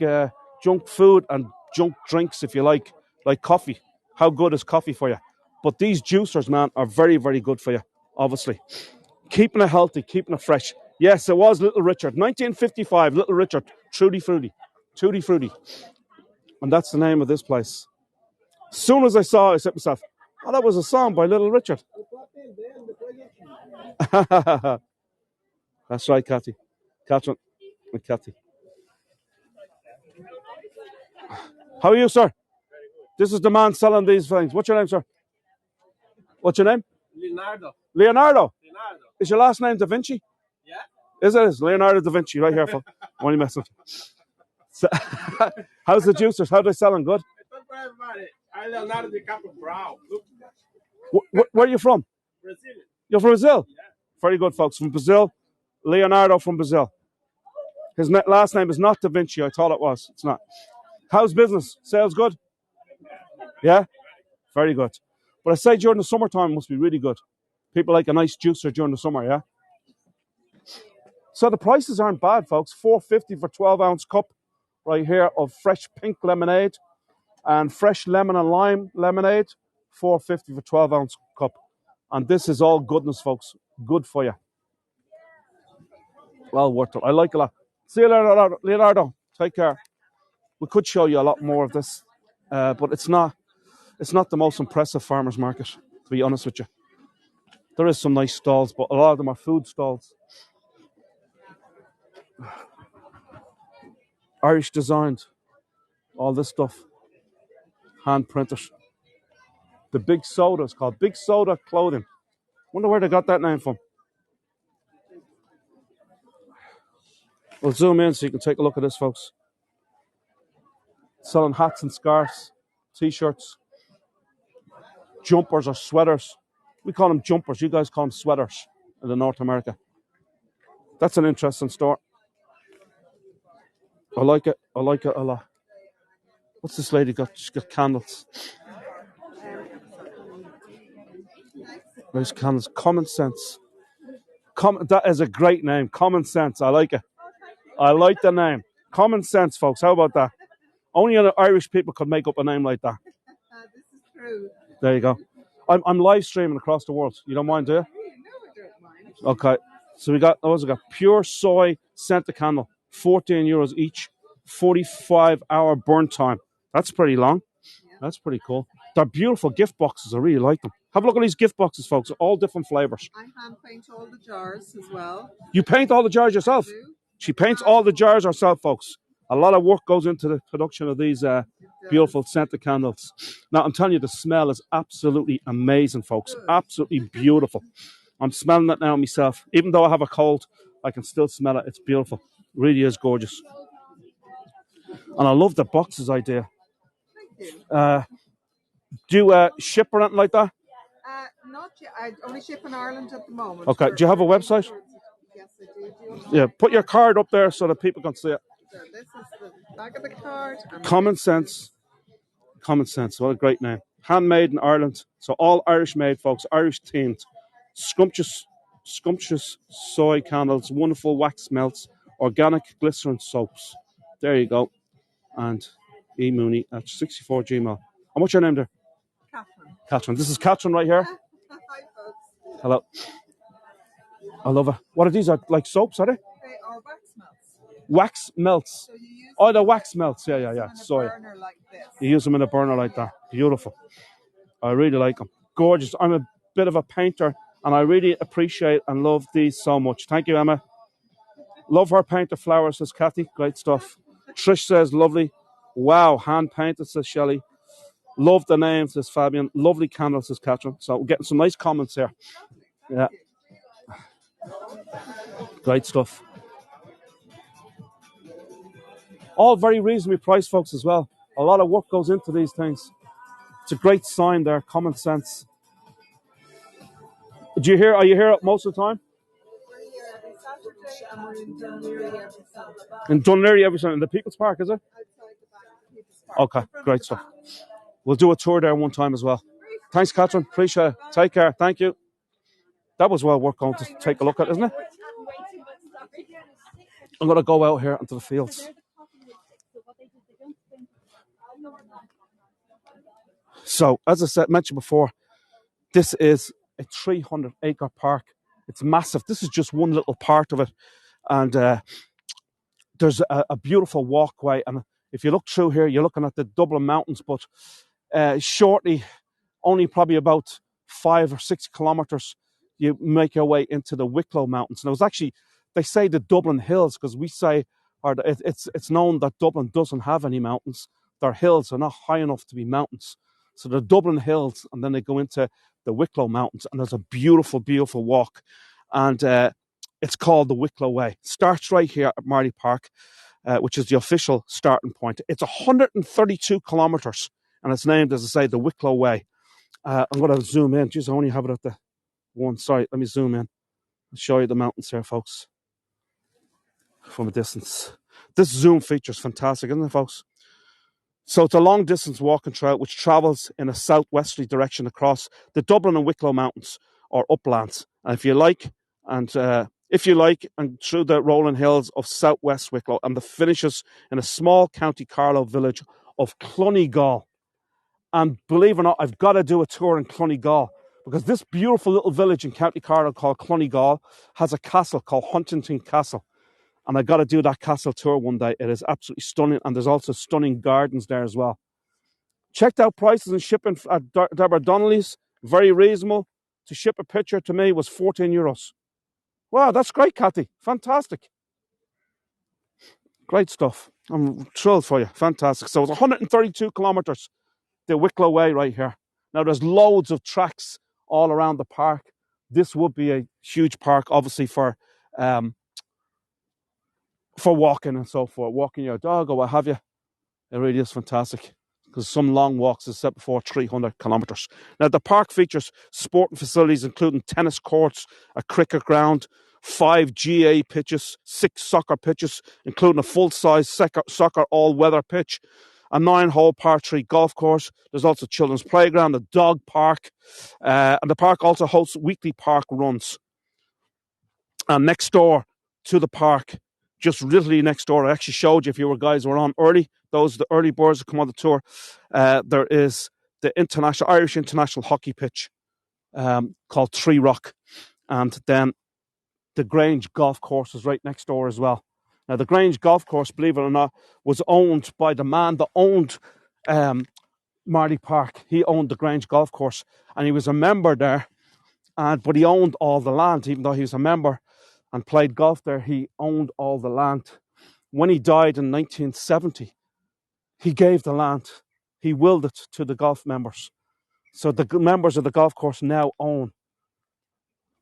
junk food and junk drinks, if you like coffee. How good is coffee for you? But these juicers, man, are very, very good for you, obviously. Keeping it healthy, keeping it fresh. Yes, it was Little Richard. 1955, Little Richard, Tutti Frutti. Tutti Frutti. And that's the name of this place. As soon as I saw it, I said to myself, oh, that was a song by Little Richard. That's right, Cathy. Catherine and Cathy. How are you, sir? This is the man selling these things. What's your name, sir? What's your name? Leonardo. Leonardo. Is your last name Da Vinci? Yeah. Is it? It's Leonardo Da Vinci, right here, folks. I'm only messing. So, how's the juicers? How are they selling? Good? I'm Leonardo DiCaprio Brown. Where are you from? Brazil. You're from Brazil? Yeah. Very good, folks. From Brazil. Leonardo from Brazil. His last name is not Da Vinci. I thought it was. It's not. How's business? Sales good? Yeah? Very good. But I say during the summertime it must be really good. People like a nice juicer during the summer, yeah? So the prices aren't bad, folks. $4.50 for 12-ounce cup right here of fresh pink lemonade and fresh lemon and lime lemonade. $4.50 for 12-ounce cup. And this is all goodness, folks. Good for you. Well worth it. I like it a lot. See you later, Leonardo. Take care. We could show you a lot more of this, but it's not the most impressive farmers market, to be honest with you. There is some nice stalls, but a lot of them are food stalls. Irish designed. All this stuff. Hand printed. The Big Soda is called Big Soda Clothing. Wonder where they got that name from. We'll zoom in so you can take a look at this, folks. Selling hats and scarves, t-shirts, jumpers or sweaters. We call them jumpers. You guys call them sweaters in the North America. That's an interesting store. I like it. I like it a lot. What's this lady got? She's got candles. There's candles. Common Sense. That is a great name. Common Sense. I like it. I like the name. Common Sense, folks. How about that? Only Irish people could make up a name like that. This is true. There you go. I'm live streaming across the world. You don't mind, do you? No, I don't mind. Okay. So we got pure soy scented candle, €14 each, 45-hour burn time. That's pretty long. Yeah. That's pretty cool. They're beautiful gift boxes. I really like them. Have a look at these gift boxes, folks. All different flavors. I hand paint all the jars as well. You paint all the jars yourself? I do. She paints all the jars herself, folks. A lot of work goes into the production of these beautiful scented candles. Now, I'm telling you, the smell is absolutely amazing, folks. Good. Absolutely beautiful. I'm smelling it now myself. Even though I have a cold, I can still smell it. It's beautiful. It really is gorgeous. And I love the boxes idea. Thank you. Do you ship or anything like that? not yet. I only ship in Ireland at the moment. Okay. Do you have a website? Yes, I do. Do you want Yeah. Put your card up there so that people can see it. So this is the back of the card. And Common Sense. Common Sense. What a great name. Handmade in Ireland. So all Irish made, folks. Irish themed. Scrumptious soy candles. Wonderful wax melts. Organic glycerin soaps. There you go. And E Mooney at 64 Gmail. And what's your name there? Catherine. Catherine. This is Catherine right here. Hi, folks. Hello. I love it. What are these? Are like soaps, are they? They are wax melts. Wax melts. So you use Oh, the wax melts. Yeah. them in a Soy. burner like this. You use them in a burner like that. Beautiful. I really like them. Gorgeous. I'm a bit of a painter, and I really appreciate and love these so much. Thank you, Emma. Love her painted flowers, says Kathy. Great stuff. Trish says, lovely. Wow, hand painted, says Shelley. Love the name, says Fabian. Lovely candles, says Catherine. So we're getting some nice comments here. Yeah. Great stuff. All very reasonably priced, folks, as well. A lot of work goes into these things. It's a great sign there, common sense. Are you here most of the time? We're here every Saturday and we're in Dunleary every Sunday. In Dunleary every Sunday. In the People's Park, is it? Outside the back of People's Park. Okay, great stuff. We'll do a tour there one time as well. Thanks, Catherine. Appreciate it. Take care. Thank you. That was well worth going to take a look at, isn't it? I'm going to go out here into the fields. So, as I mentioned before, this is a 300-acre park. It's massive. This is just one little part of it. And there's a beautiful walkway. And if you look through here, you're looking at the Dublin Mountains. But shortly, only probably about 5 or 6 kilometres, you make your way into the Wicklow Mountains. And it was actually, they say the Dublin Hills, because we say, it's known that Dublin doesn't have any mountains. Their hills are not high enough to be mountains. So the Dublin Hills, and then they go into the Wicklow Mountains, and there's a beautiful, beautiful walk. And it's called the Wicklow Way. It starts right here at Marlay Park, which is the official starting point. It's 132 kilometres, and it's named, as I say, the Wicklow Way. I'm going to zoom in. Jeez, I only have it at the one. Sorry, let me zoom in. I'll show you the mountains here, folks, from a distance. This zoom feature is fantastic, isn't it, folks? So it's a long-distance walking trail which travels in a southwesterly direction across the Dublin and Wicklow Mountains, or uplands. And if you like, and through the rolling hills of southwest Wicklow, and the finishes in a small County Carlow village of Clonegall. And believe it or not, I've got to do a tour in Clonegall, because this beautiful little village in County Carlow called Clonegall has a castle called Huntington Castle. And I got to do that castle tour one day. It is absolutely stunning. And there's also stunning gardens there as well. Checked out prices and shipping at Deborah Donnelly's. Very reasonable. To ship a picture to me was €14. Wow, that's great, Kathy. Fantastic. Great stuff. I'm thrilled for you. Fantastic. So it's 132 kilometres, the Wicklow Way right here. Now there's loads of tracks all around the park. This would be a huge park, obviously, for walking and so forth, walking your dog or what have you. It really is fantastic, because some long walks is set before 300 kilometres. Now, the park features sporting facilities, including tennis courts, a cricket ground, 5 GA pitches, 6 soccer pitches, including a full-size soccer all-weather pitch, a 9-hole par 3 golf course. There's also a children's playground, a dog park, and the park also hosts weekly park runs. And next door to the park, just literally next door, I actually showed you if you guys were on early, those are the early birds that come on the tour, there is the Irish International Hockey Pitch called Tree Rock. And then the Grange Golf Course is right next door as well. Now, the Grange Golf Course, believe it or not, was owned by the man that owned Marlay Park. He owned the Grange Golf Course, and he was a member there, but he owned all the land. Even though he was a member and played golf there, he owned all the land. When he died in 1970, he gave the land. He willed it to the golf members. So the members of the golf course now own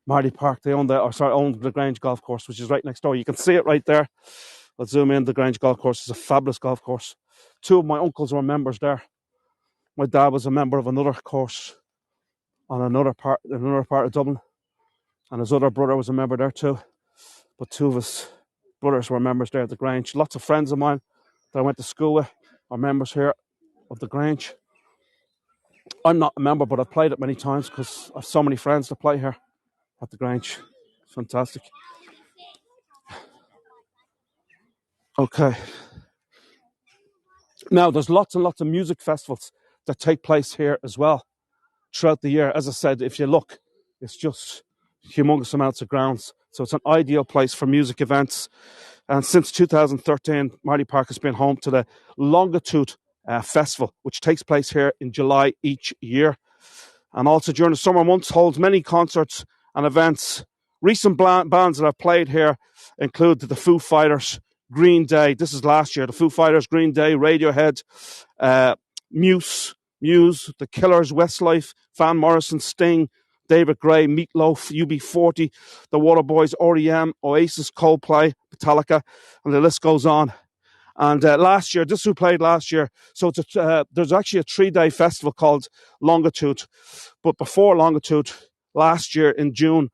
Marlay Park. They own the Grange Golf Course, which is right next door. You can see it right there. I'll zoom in. The Grange Golf Course is a fabulous golf course. 2 of my uncles were members there. My dad was a member of another course. on another part of Dublin, and his other brother was a member there too. But two of his brothers were members there at the Grange. Lots of friends of mine that I went to school with are members here of the Grange. I'm not a member, but I've played it many times because I have so many friends that play here at the Grange. Fantastic. Okay. Now, there's lots and lots of music festivals that take place here as well throughout the year. As I said, if you look, it's just humongous amounts of grounds. So it's an ideal place for music events. And since 2013, Marlay Park has been home to the Longitude Festival, which takes place here in July each year. And also during the summer months holds many concerts and events. Recent bands that have played here include the Foo Fighters, Green Day. This is last year. The Foo Fighters, Green Day, Radiohead, Muse, The Killers, Westlife, Van Morrison, Sting, David Gray, Meatloaf, UB40, The Waterboys, REM, Oasis, Coldplay, Metallica, and the list goes on. And last year, this is who played last year. So there's actually a 3-day festival called Longitude. But before Longitude, last year in June,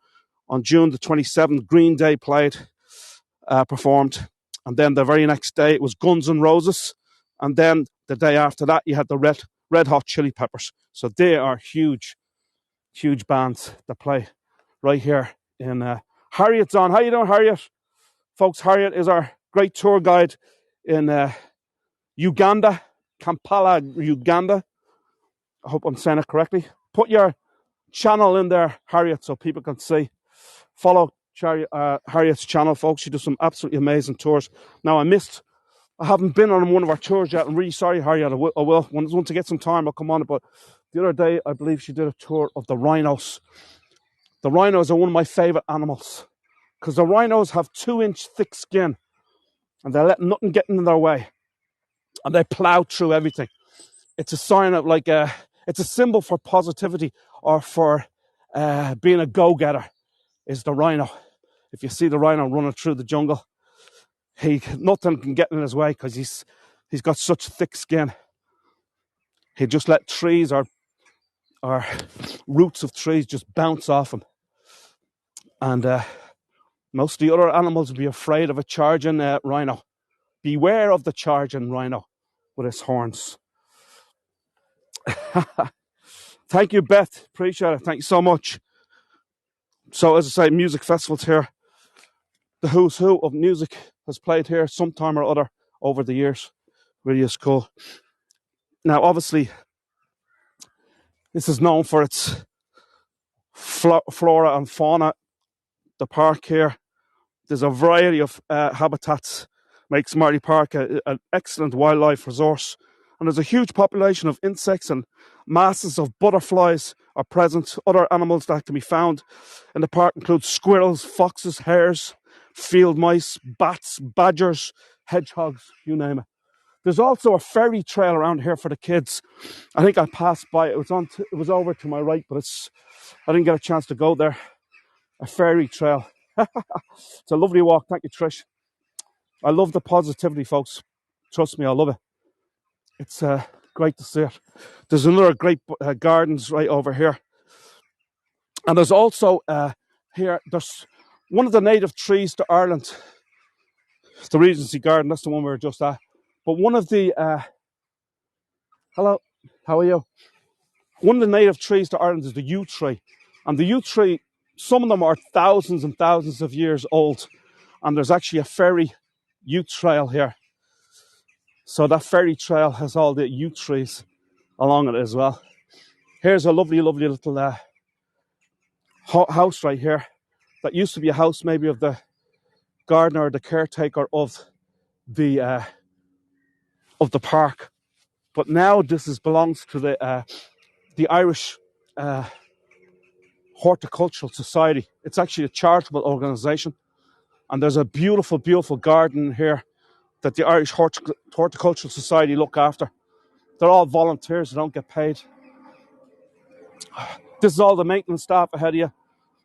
on June the 27th, Green Day performed. And then the very next day, it was Guns N' Roses. And then the day after that, you had the Red Hot Chili Peppers. So they are huge bands that play right here in Harriet's on. How you doing, Harriet? Folks, Harriet is our great tour guide in Uganda, Kampala, Uganda. I hope I'm saying it correctly. Put your channel in there, Harriet, so people can see. Follow Harriet's channel, folks. She does some absolutely amazing tours. Now, I haven't been on one of our tours yet. I'm really sorry, Harriet. I will. Once I get some time, I'll come on it. But the other day, I believe she did a tour of the rhinos. The rhinos are one of my favourite animals because the rhinos have 2-inch thick skin and they let nothing get in their way. And they plow through everything. It's a sign of it's a symbol for positivity or for being a go-getter is the rhino. If you see the rhino running through the jungle, nothing can get in his way because he's got such thick skin. He just let trees or roots of trees just bounce off him. And most of the other animals would be afraid of a charging rhino. Beware of the charging rhino with his horns. Thank you, Beth. Appreciate it. Thank you so much. So, as I say, music festivals here. The who's who of music has played here sometime or other over the years. Really is cool. Now, obviously, this is known for its flora and fauna. The park here, there's a variety of habitats. Makes Marlay Park an excellent wildlife resource. And there's a huge population of insects and masses of butterflies are present. Other animals that can be found in the park include squirrels, foxes, hares, field mice, bats, badgers, hedgehogs, you name it. There's also a ferry trail around here for the kids. I think I passed by it. It was over to my right, but I didn't get a chance to go there. A ferry trail. It's a lovely walk. Thank you, Trish. I love the positivity, folks. Trust me, I love it. It's great to see it. There's another great gardens right over here. And there's also there's one of the native trees to Ireland. It's the Regency garden. That's the one we were just at. But one of the... hello, how are you? One of the native trees to Ireland is the yew tree. And the yew tree, some of them are thousands and thousands of years old. And there's actually a ferry yew trail here. So that ferry trail has all the yew trees along it as well. Here's a lovely, lovely little house right here. That used to be a house maybe of the gardener or the caretaker of the park. But now this belongs to the Irish Horticultural Society. It's actually a charitable organisation. And there's a beautiful, beautiful garden here that the Irish Horticultural Society look after. They're all volunteers, they don't get paid. This is all the maintenance staff ahead of you.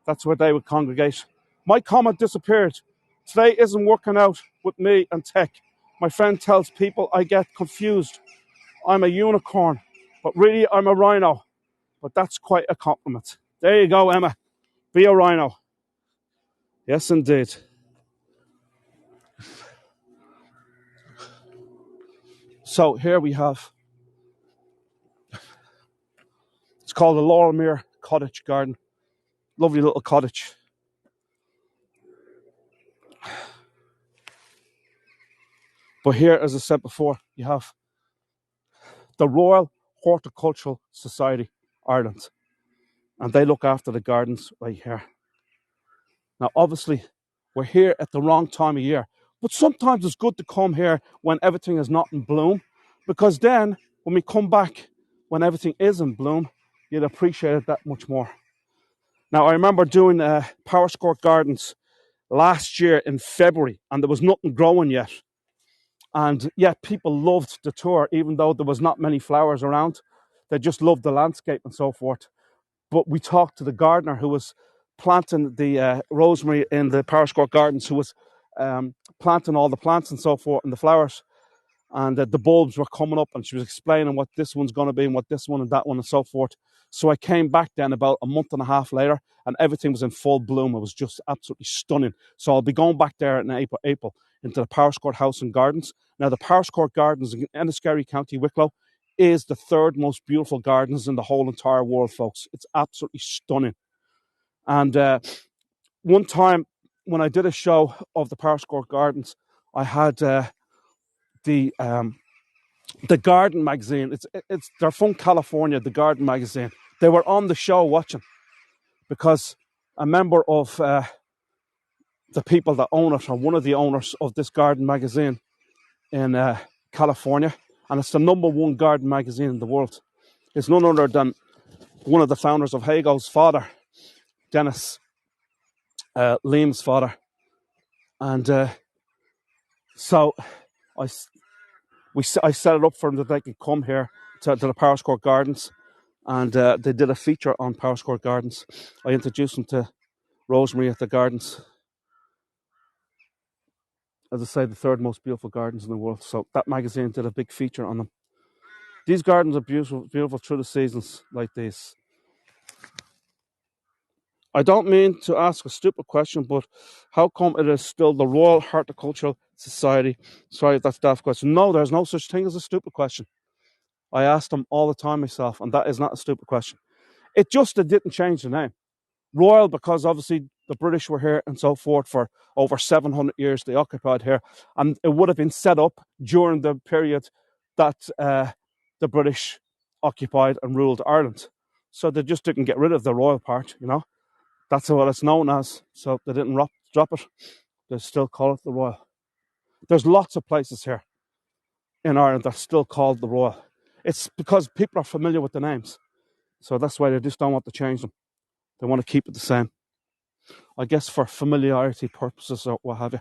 That's where they would congregate. My comment disappeared. Today isn't working out with me and tech. My friend tells people I get confused. I'm a unicorn, but really I'm a rhino. but that's quite a compliment. There you go, Emma. Be a rhino. Yes, indeed. So here we have, it's called the Laurelmere Cottage Garden. Lovely little cottage. But here, as I said before, you have the Royal Horticultural Society Ireland, and they look after the gardens right here. Now, obviously, we're here at the wrong time of year, but sometimes it's good to come here when everything is not in bloom, because then when we come back, when everything is in bloom, you'd appreciate it that much more. Now, I remember doing Powerscourt Gardens last year in February, and there was nothing growing yet. And yet people loved the tour, even though there was not many flowers around. They just loved the landscape and so forth. But we talked to the gardener who was planting the rosemary in the Powerscourt Gardens, who was planting all the plants and so forth and the flowers. And the bulbs were coming up, and she was explaining what this one's going to be and what this one and that one and so forth. So I came back then about a month and a half later, and everything was in full bloom. It was just absolutely stunning. So I'll be going back there in April into the Powerscourt House and Gardens. Now, the Powerscourt Gardens in Enniskerry, County Wicklow, is the third most beautiful gardens in the whole entire world, folks. It's absolutely stunning. And one time when I did a show of the Powerscourt Gardens, I had the Garden magazine. They're from California, the Garden magazine. They were on the show watching, because a member of the people that own it, or one of the owners of this Garden magazine in California, and it's the #1 garden magazine in the world. It's none other than one of the founders of Hago's father, Dennis Liam's father. And so I set it up for them that they could come here to the Powerscourt Gardens, and they did a feature on Powerscourt Gardens. I introduced them to Rosemary at the gardens. As I say, the third most beautiful gardens in the world. So that magazine did a big feature on them. These gardens are beautiful, beautiful through the seasons like these. I don't mean to ask a stupid question, but how come it is still the Royal Horticultural Society? Sorry, that's a daft question. No, there's no such thing as a stupid question. I ask them all the time myself, and that is not a stupid question. It didn't change the name. Royal, because obviously the British were here and so forth for over 700 years. They occupied here, and it would have been set up during the period that the British occupied and ruled Ireland. So they just didn't get rid of the royal part, you know. That's what it's known as. So they didn't drop it. They still call it the Royal. There's lots of places here in Ireland that are still called the Royal. It's because people are familiar with the names. So that's why they just don't want to change them. They want to keep it the same. I guess for familiarity purposes or what have you.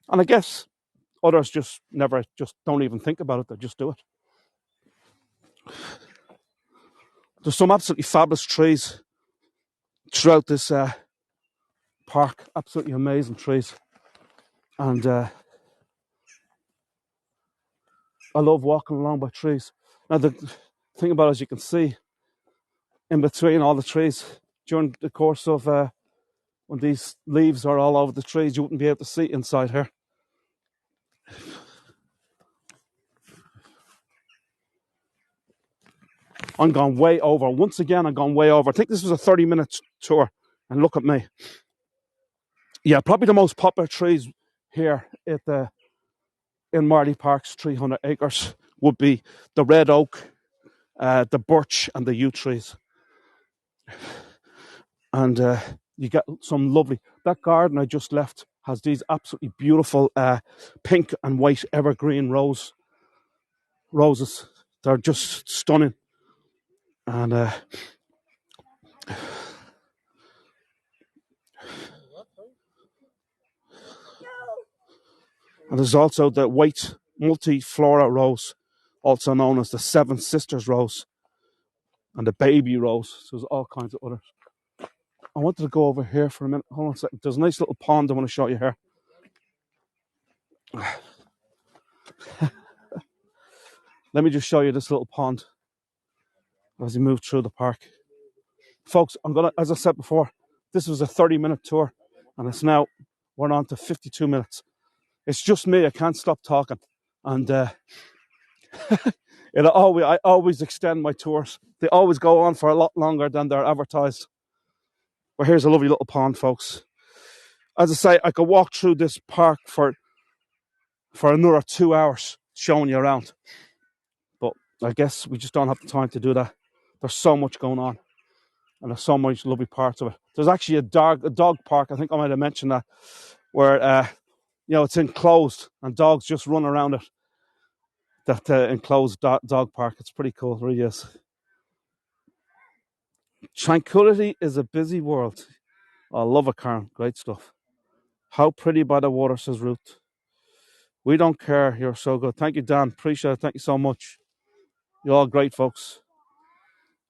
And I guess others just don't even think about it. They just do it. There's some absolutely fabulous trees throughout this park. Absolutely amazing trees. And I love walking along by trees. Now, the thing about it is you can see in between all the trees during the course of when these leaves are all over the trees, you wouldn't be able to see inside here. I'm gone way over. Once again, I'm gone way over. I think this was a 30-minute tour. And look at me. Yeah, probably the most popular trees here in Marlay Park's 300 acres would be the red oak, the birch, and the yew trees. And you get some lovely... That garden I just left has these absolutely beautiful pink and white evergreen roses. They're just stunning. And there's also the white multiflora rose, also known as the Seven Sisters rose, and the baby rose. So there's all kinds of others. I wanted to go over here for a minute. Hold on a second. There's a nice little pond I want to show you here. Let me just show you this little pond. as we move through the park. Folks, as I said before, this was a 30-minute tour, and we're on to 52 minutes. It's just me, I can't stop talking. And I always extend my tours. They always go on for a lot longer than they're advertised. But here's a lovely little pond, folks. As I say, I could walk through this park for another 2 hours showing you around. But I guess we just don't have the time to do that. There's so much going on, and there's so much lovely parts of it. There's actually a dog park, I think I might have mentioned that, where it's enclosed and dogs just run around it. That enclosed dog park. It's pretty cool, it really is. Tranquility is a busy world. I love it, Karen. Great stuff. How pretty by the water, says Ruth. We don't care. You're so good. Thank you, Dan. Appreciate it. Thank you so much. You're all great, folks.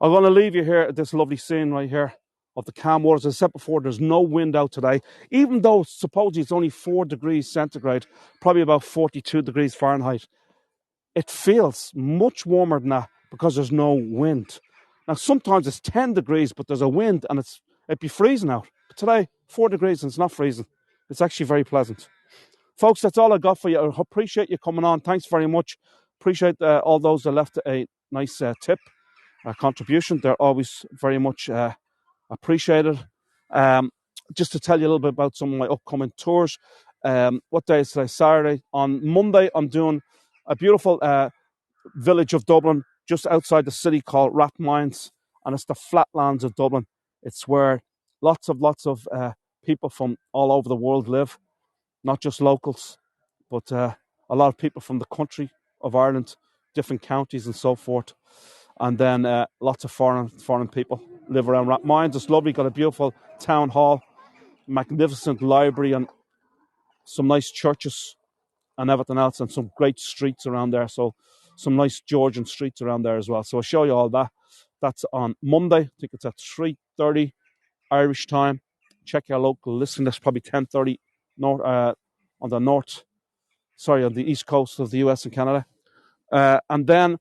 I'm going to leave you here at this lovely scene right here of the calm waters. As I said before, there's no wind out today, even though supposedly it's only 4 degrees centigrade, probably about 42 degrees Fahrenheit. It feels much warmer than that because there's no wind. Now, sometimes it's 10 degrees, but there's a wind and it'd be freezing out. But today, 4 degrees and it's not freezing. It's actually very pleasant. Folks, that's all I got for you. I appreciate you coming on. Thanks very much. Appreciate all those that left a nice tip, contribution. They're always very much appreciated. Just to tell you a little bit about some of my upcoming tours. What day is today? Saturday. On Monday, I'm doing a beautiful village of Dublin, just outside the city, called Rathmines, and it's the flatlands of Dublin. It's where lots of people from all over the world live, not just locals, but a lot of people from the country of Ireland, different counties and so forth. And then lots of foreign people live around Rathmines. It's lovely, got a beautiful town hall, magnificent library, and some nice churches and everything else, and some great streets around there. So some nice Georgian streets around there as well. So I'll show you all that. That's on Monday. I think it's at 3:30 Irish time. Check your local listing. That's probably 10:30 on the east coast of the US and Canada. And then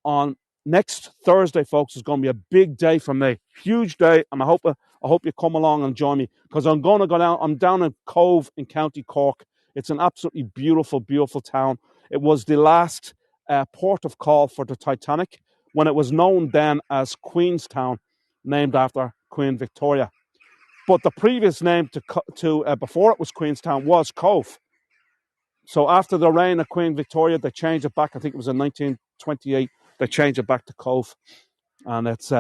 on next Thursday, folks, is going to be a big day for me. Huge day. And I hope you come along and join me, because I'm going to go down. I'm down in Cove in County Cork. It's an absolutely beautiful, beautiful town. It was the last port of call for the Titanic, when it was known then as Queenstown, named after Queen Victoria. But the previous name to before it was Queenstown was Cove. So after the reign of Queen Victoria, they changed it back. I think it was in 1928. They changed it back to Cove. And it's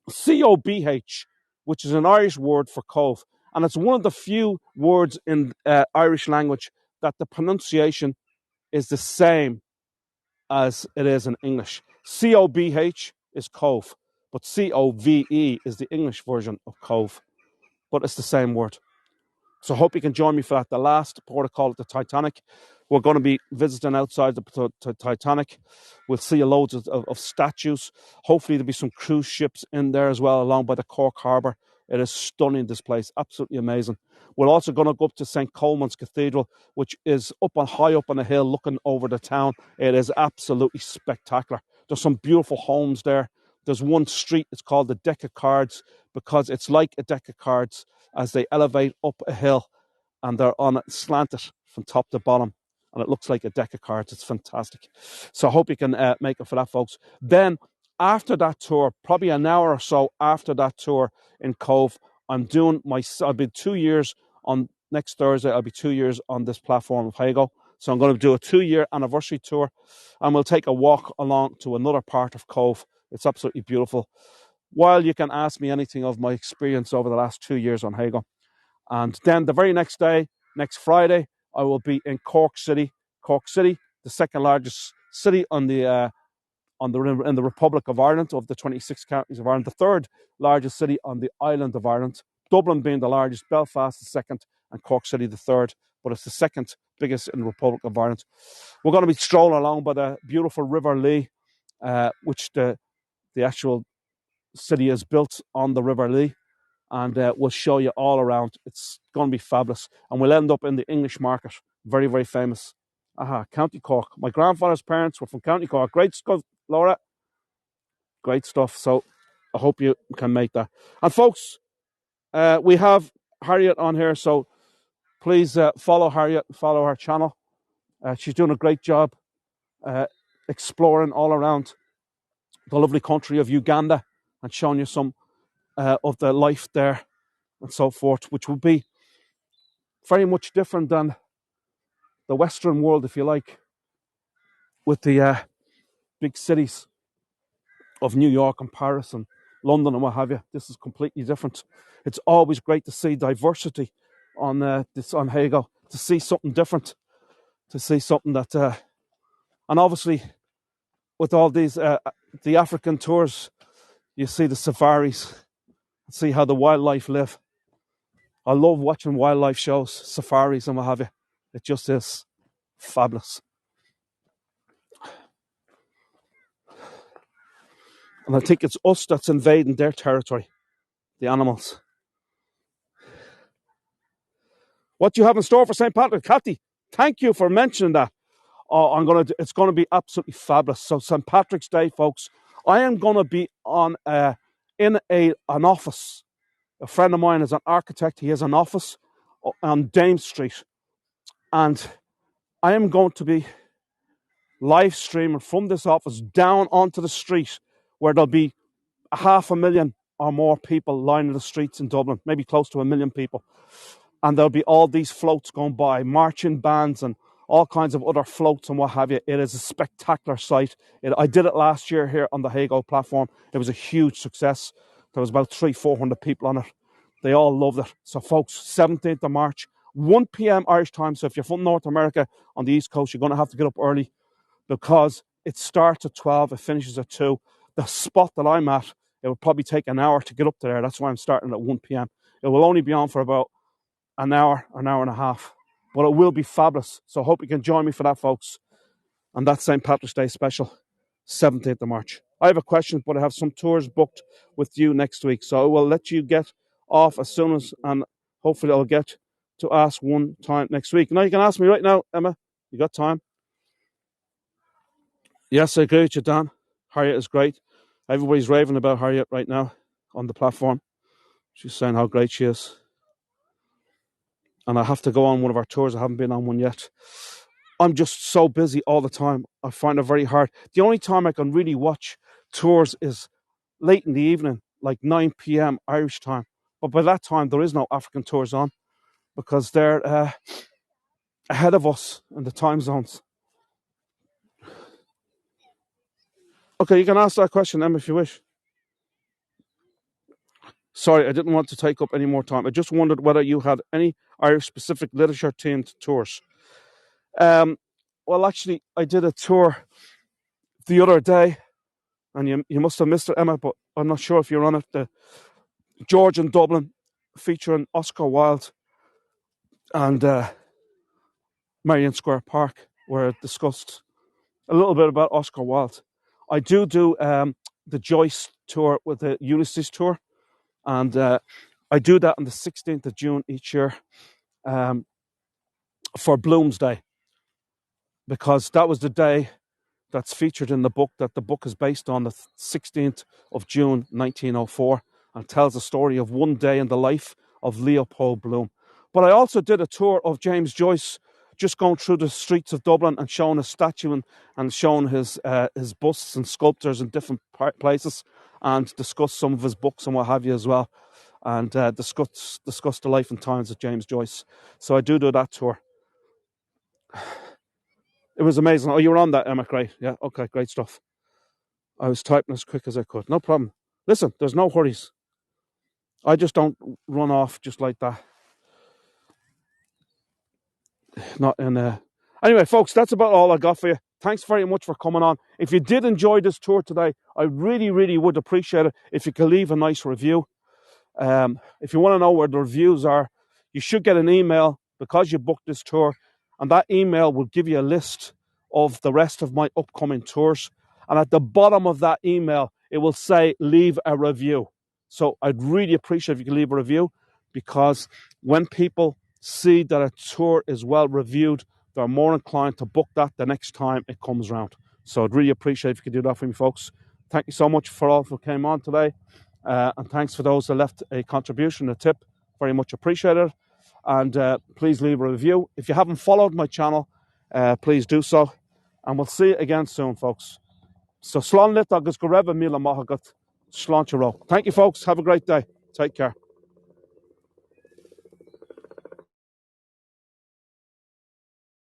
COBH, which is an Irish word for cove. And it's one of the few words in Irish language that the pronunciation is the same as it is in English. COBH is cove, but COVE is the English version of cove. But it's the same word. So I hope you can join me for that. The last port of call at the Titanic. We're going to be visiting outside the Titanic. We'll see loads of statues. Hopefully there'll be some cruise ships in there as well, along by the Cork Harbour. It is stunning, this place. Absolutely amazing. We're also going to go up to St. Colman's Cathedral, which is high up on a hill looking over the town. It is absolutely spectacular. There's some beautiful homes there. There's one street, it's called the Deck of Cards, because it's like a deck of cards as they elevate up a hill, and they're on it slanted from top to bottom, and it looks like a deck of cards. It's fantastic. So I hope you can make it for that, folks. Then after that tour, probably an hour or so after that tour in Cove, I'll be 2 years on next Thursday. I'll be 2 years on this platform of Hago. So I'm going to do a 2-year anniversary tour, and we'll take a walk along to another part of Cove. It's absolutely beautiful. While you can ask me anything of my experience over the last 2 years on Hago. And then the very next day, next Friday, I will be in Cork City. Cork City, the second largest city in the Republic of Ireland, of the 26 counties of Ireland. The third largest city on the island of Ireland. Dublin being the largest, Belfast the second, and Cork City the third. But it's the second biggest in the Republic of Ireland. We're going to be strolling along by the beautiful River Lee, which the actual city is built on the River Lee, and we'll show you all around. It's going to be fabulous, and we'll end up in the English market, very, very famous. County Cork. My grandfather's parents were from County Cork. Great stuff, Laura. Great stuff. So I hope you can make that. And folks, we have Harriet on here, so please follow Harriet, follow her channel. She's doing a great job exploring all around the lovely country of Uganda and showing you some of the life there and so forth, which will be very much different than the Western world, if you like, with the big cities of New York and Paris and London and what have you. This is completely different. It's always great to see diversity on on Hago, to see something different, to see something that, and obviously with all these the African tours, you see the safaris, see how the wildlife live. I love watching wildlife shows, safaris and what have you. It just is fabulous. And I think it's us that's invading their territory, the animals. What do you have in store for St. Patrick? Kathy, thank you for mentioning that. Oh, it's gonna be absolutely fabulous. So St. Patrick's Day, folks, I am gonna be on in an office. A friend of mine is an architect. He has an office on Dame Street, and I am going to be live streaming from this office down onto the street, where there'll be 500,000 or more people lining the streets in Dublin, maybe close to 1 million people. And there'll be all these floats going by, marching bands and all kinds of other floats and what have you. It is a spectacular sight. I did it last year here on the Hago platform. It was a huge success. There was about 300-400 people on it. They all loved it. So folks, 17th of March, 1 p.m. Irish time. So if you're from North America on the East Coast, you're going to have to get up early, because it starts at 12, it finishes at 2. The spot that I'm at, it will probably take an hour to get up there. That's why I'm starting at 1 p.m. It will only be on for about an hour and a half. But it will be fabulous. So I hope you can join me for that, folks. And that's St. Patrick's Day special, 17th of March. I have a question, but I have some tours booked with you next week. So I will let you get off as soon as, and hopefully I'll get to ask one time next week. Now you can ask me right now, Emma. You got time? Yes, I agree with you, Dan. Harriet is great. Everybody's raving about Harriet right now on the platform. She's saying how great she is. And I have to go on one of our tours. I haven't been on one yet. I'm just so busy all the time. I find it very hard. The only time I can really watch tours is late in the evening, like 9 p.m. Irish time. But by that time, there is no African tours on, because they're ahead of us in the time zones. Okay, you can ask that question, Em, if you wish. Sorry, I didn't want to take up any more time. I just wondered whether you had any Irish-specific literature-themed tours. Well, actually, I did a tour the other day, and you must have missed it, Emma, but I'm not sure if you're on it. The George in Dublin, featuring Oscar Wilde and Marion Square Park, where it discussed a little bit about Oscar Wilde. I do the Joyce tour with the Ulysses tour, and I do that on the 16th of June each year for Bloomsday, because that was the day that's featured in the book that the book is based on, the 16th of June 1904, and tells the story of one day in the life of Leopold Bloom. But I also did a tour of James Joyce, just going through the streets of Dublin and showing his statue and showing his busts and sculptures in different places, and discuss some of his books and what have you as well, and discuss the life and times of James Joyce. So I do that tour. It was amazing. Oh, you were on that, Emma. Great. Yeah, okay, great stuff. I was typing as quick as I could. No problem. Listen, there's no hurries. I just don't run off just like that. Not in Anyway, folks, that's about all I got for you. Thanks very much for coming on. If you did enjoy this tour today, I really, really would appreciate it if you could leave a nice review. If you want to know where the reviews are, you should get an email because you booked this tour, and that email will give you a list of the rest of my upcoming tours. And at the bottom of that email, it will say, leave a review. So I'd really appreciate if you could leave a review, because when people see that a tour is well reviewed, they're more inclined to book that the next time it comes around. So I'd really appreciate if you could do that for me, folks. Thank you so much for all who came on today. And thanks for those that left a contribution, a tip. Very much appreciated. And please leave a review. If you haven't followed my channel, please do so. And we'll see you again soon, folks. So slán lit agus go raibh míle maith agat, sláinte ró. Thank you, folks. Have a great day. Take care.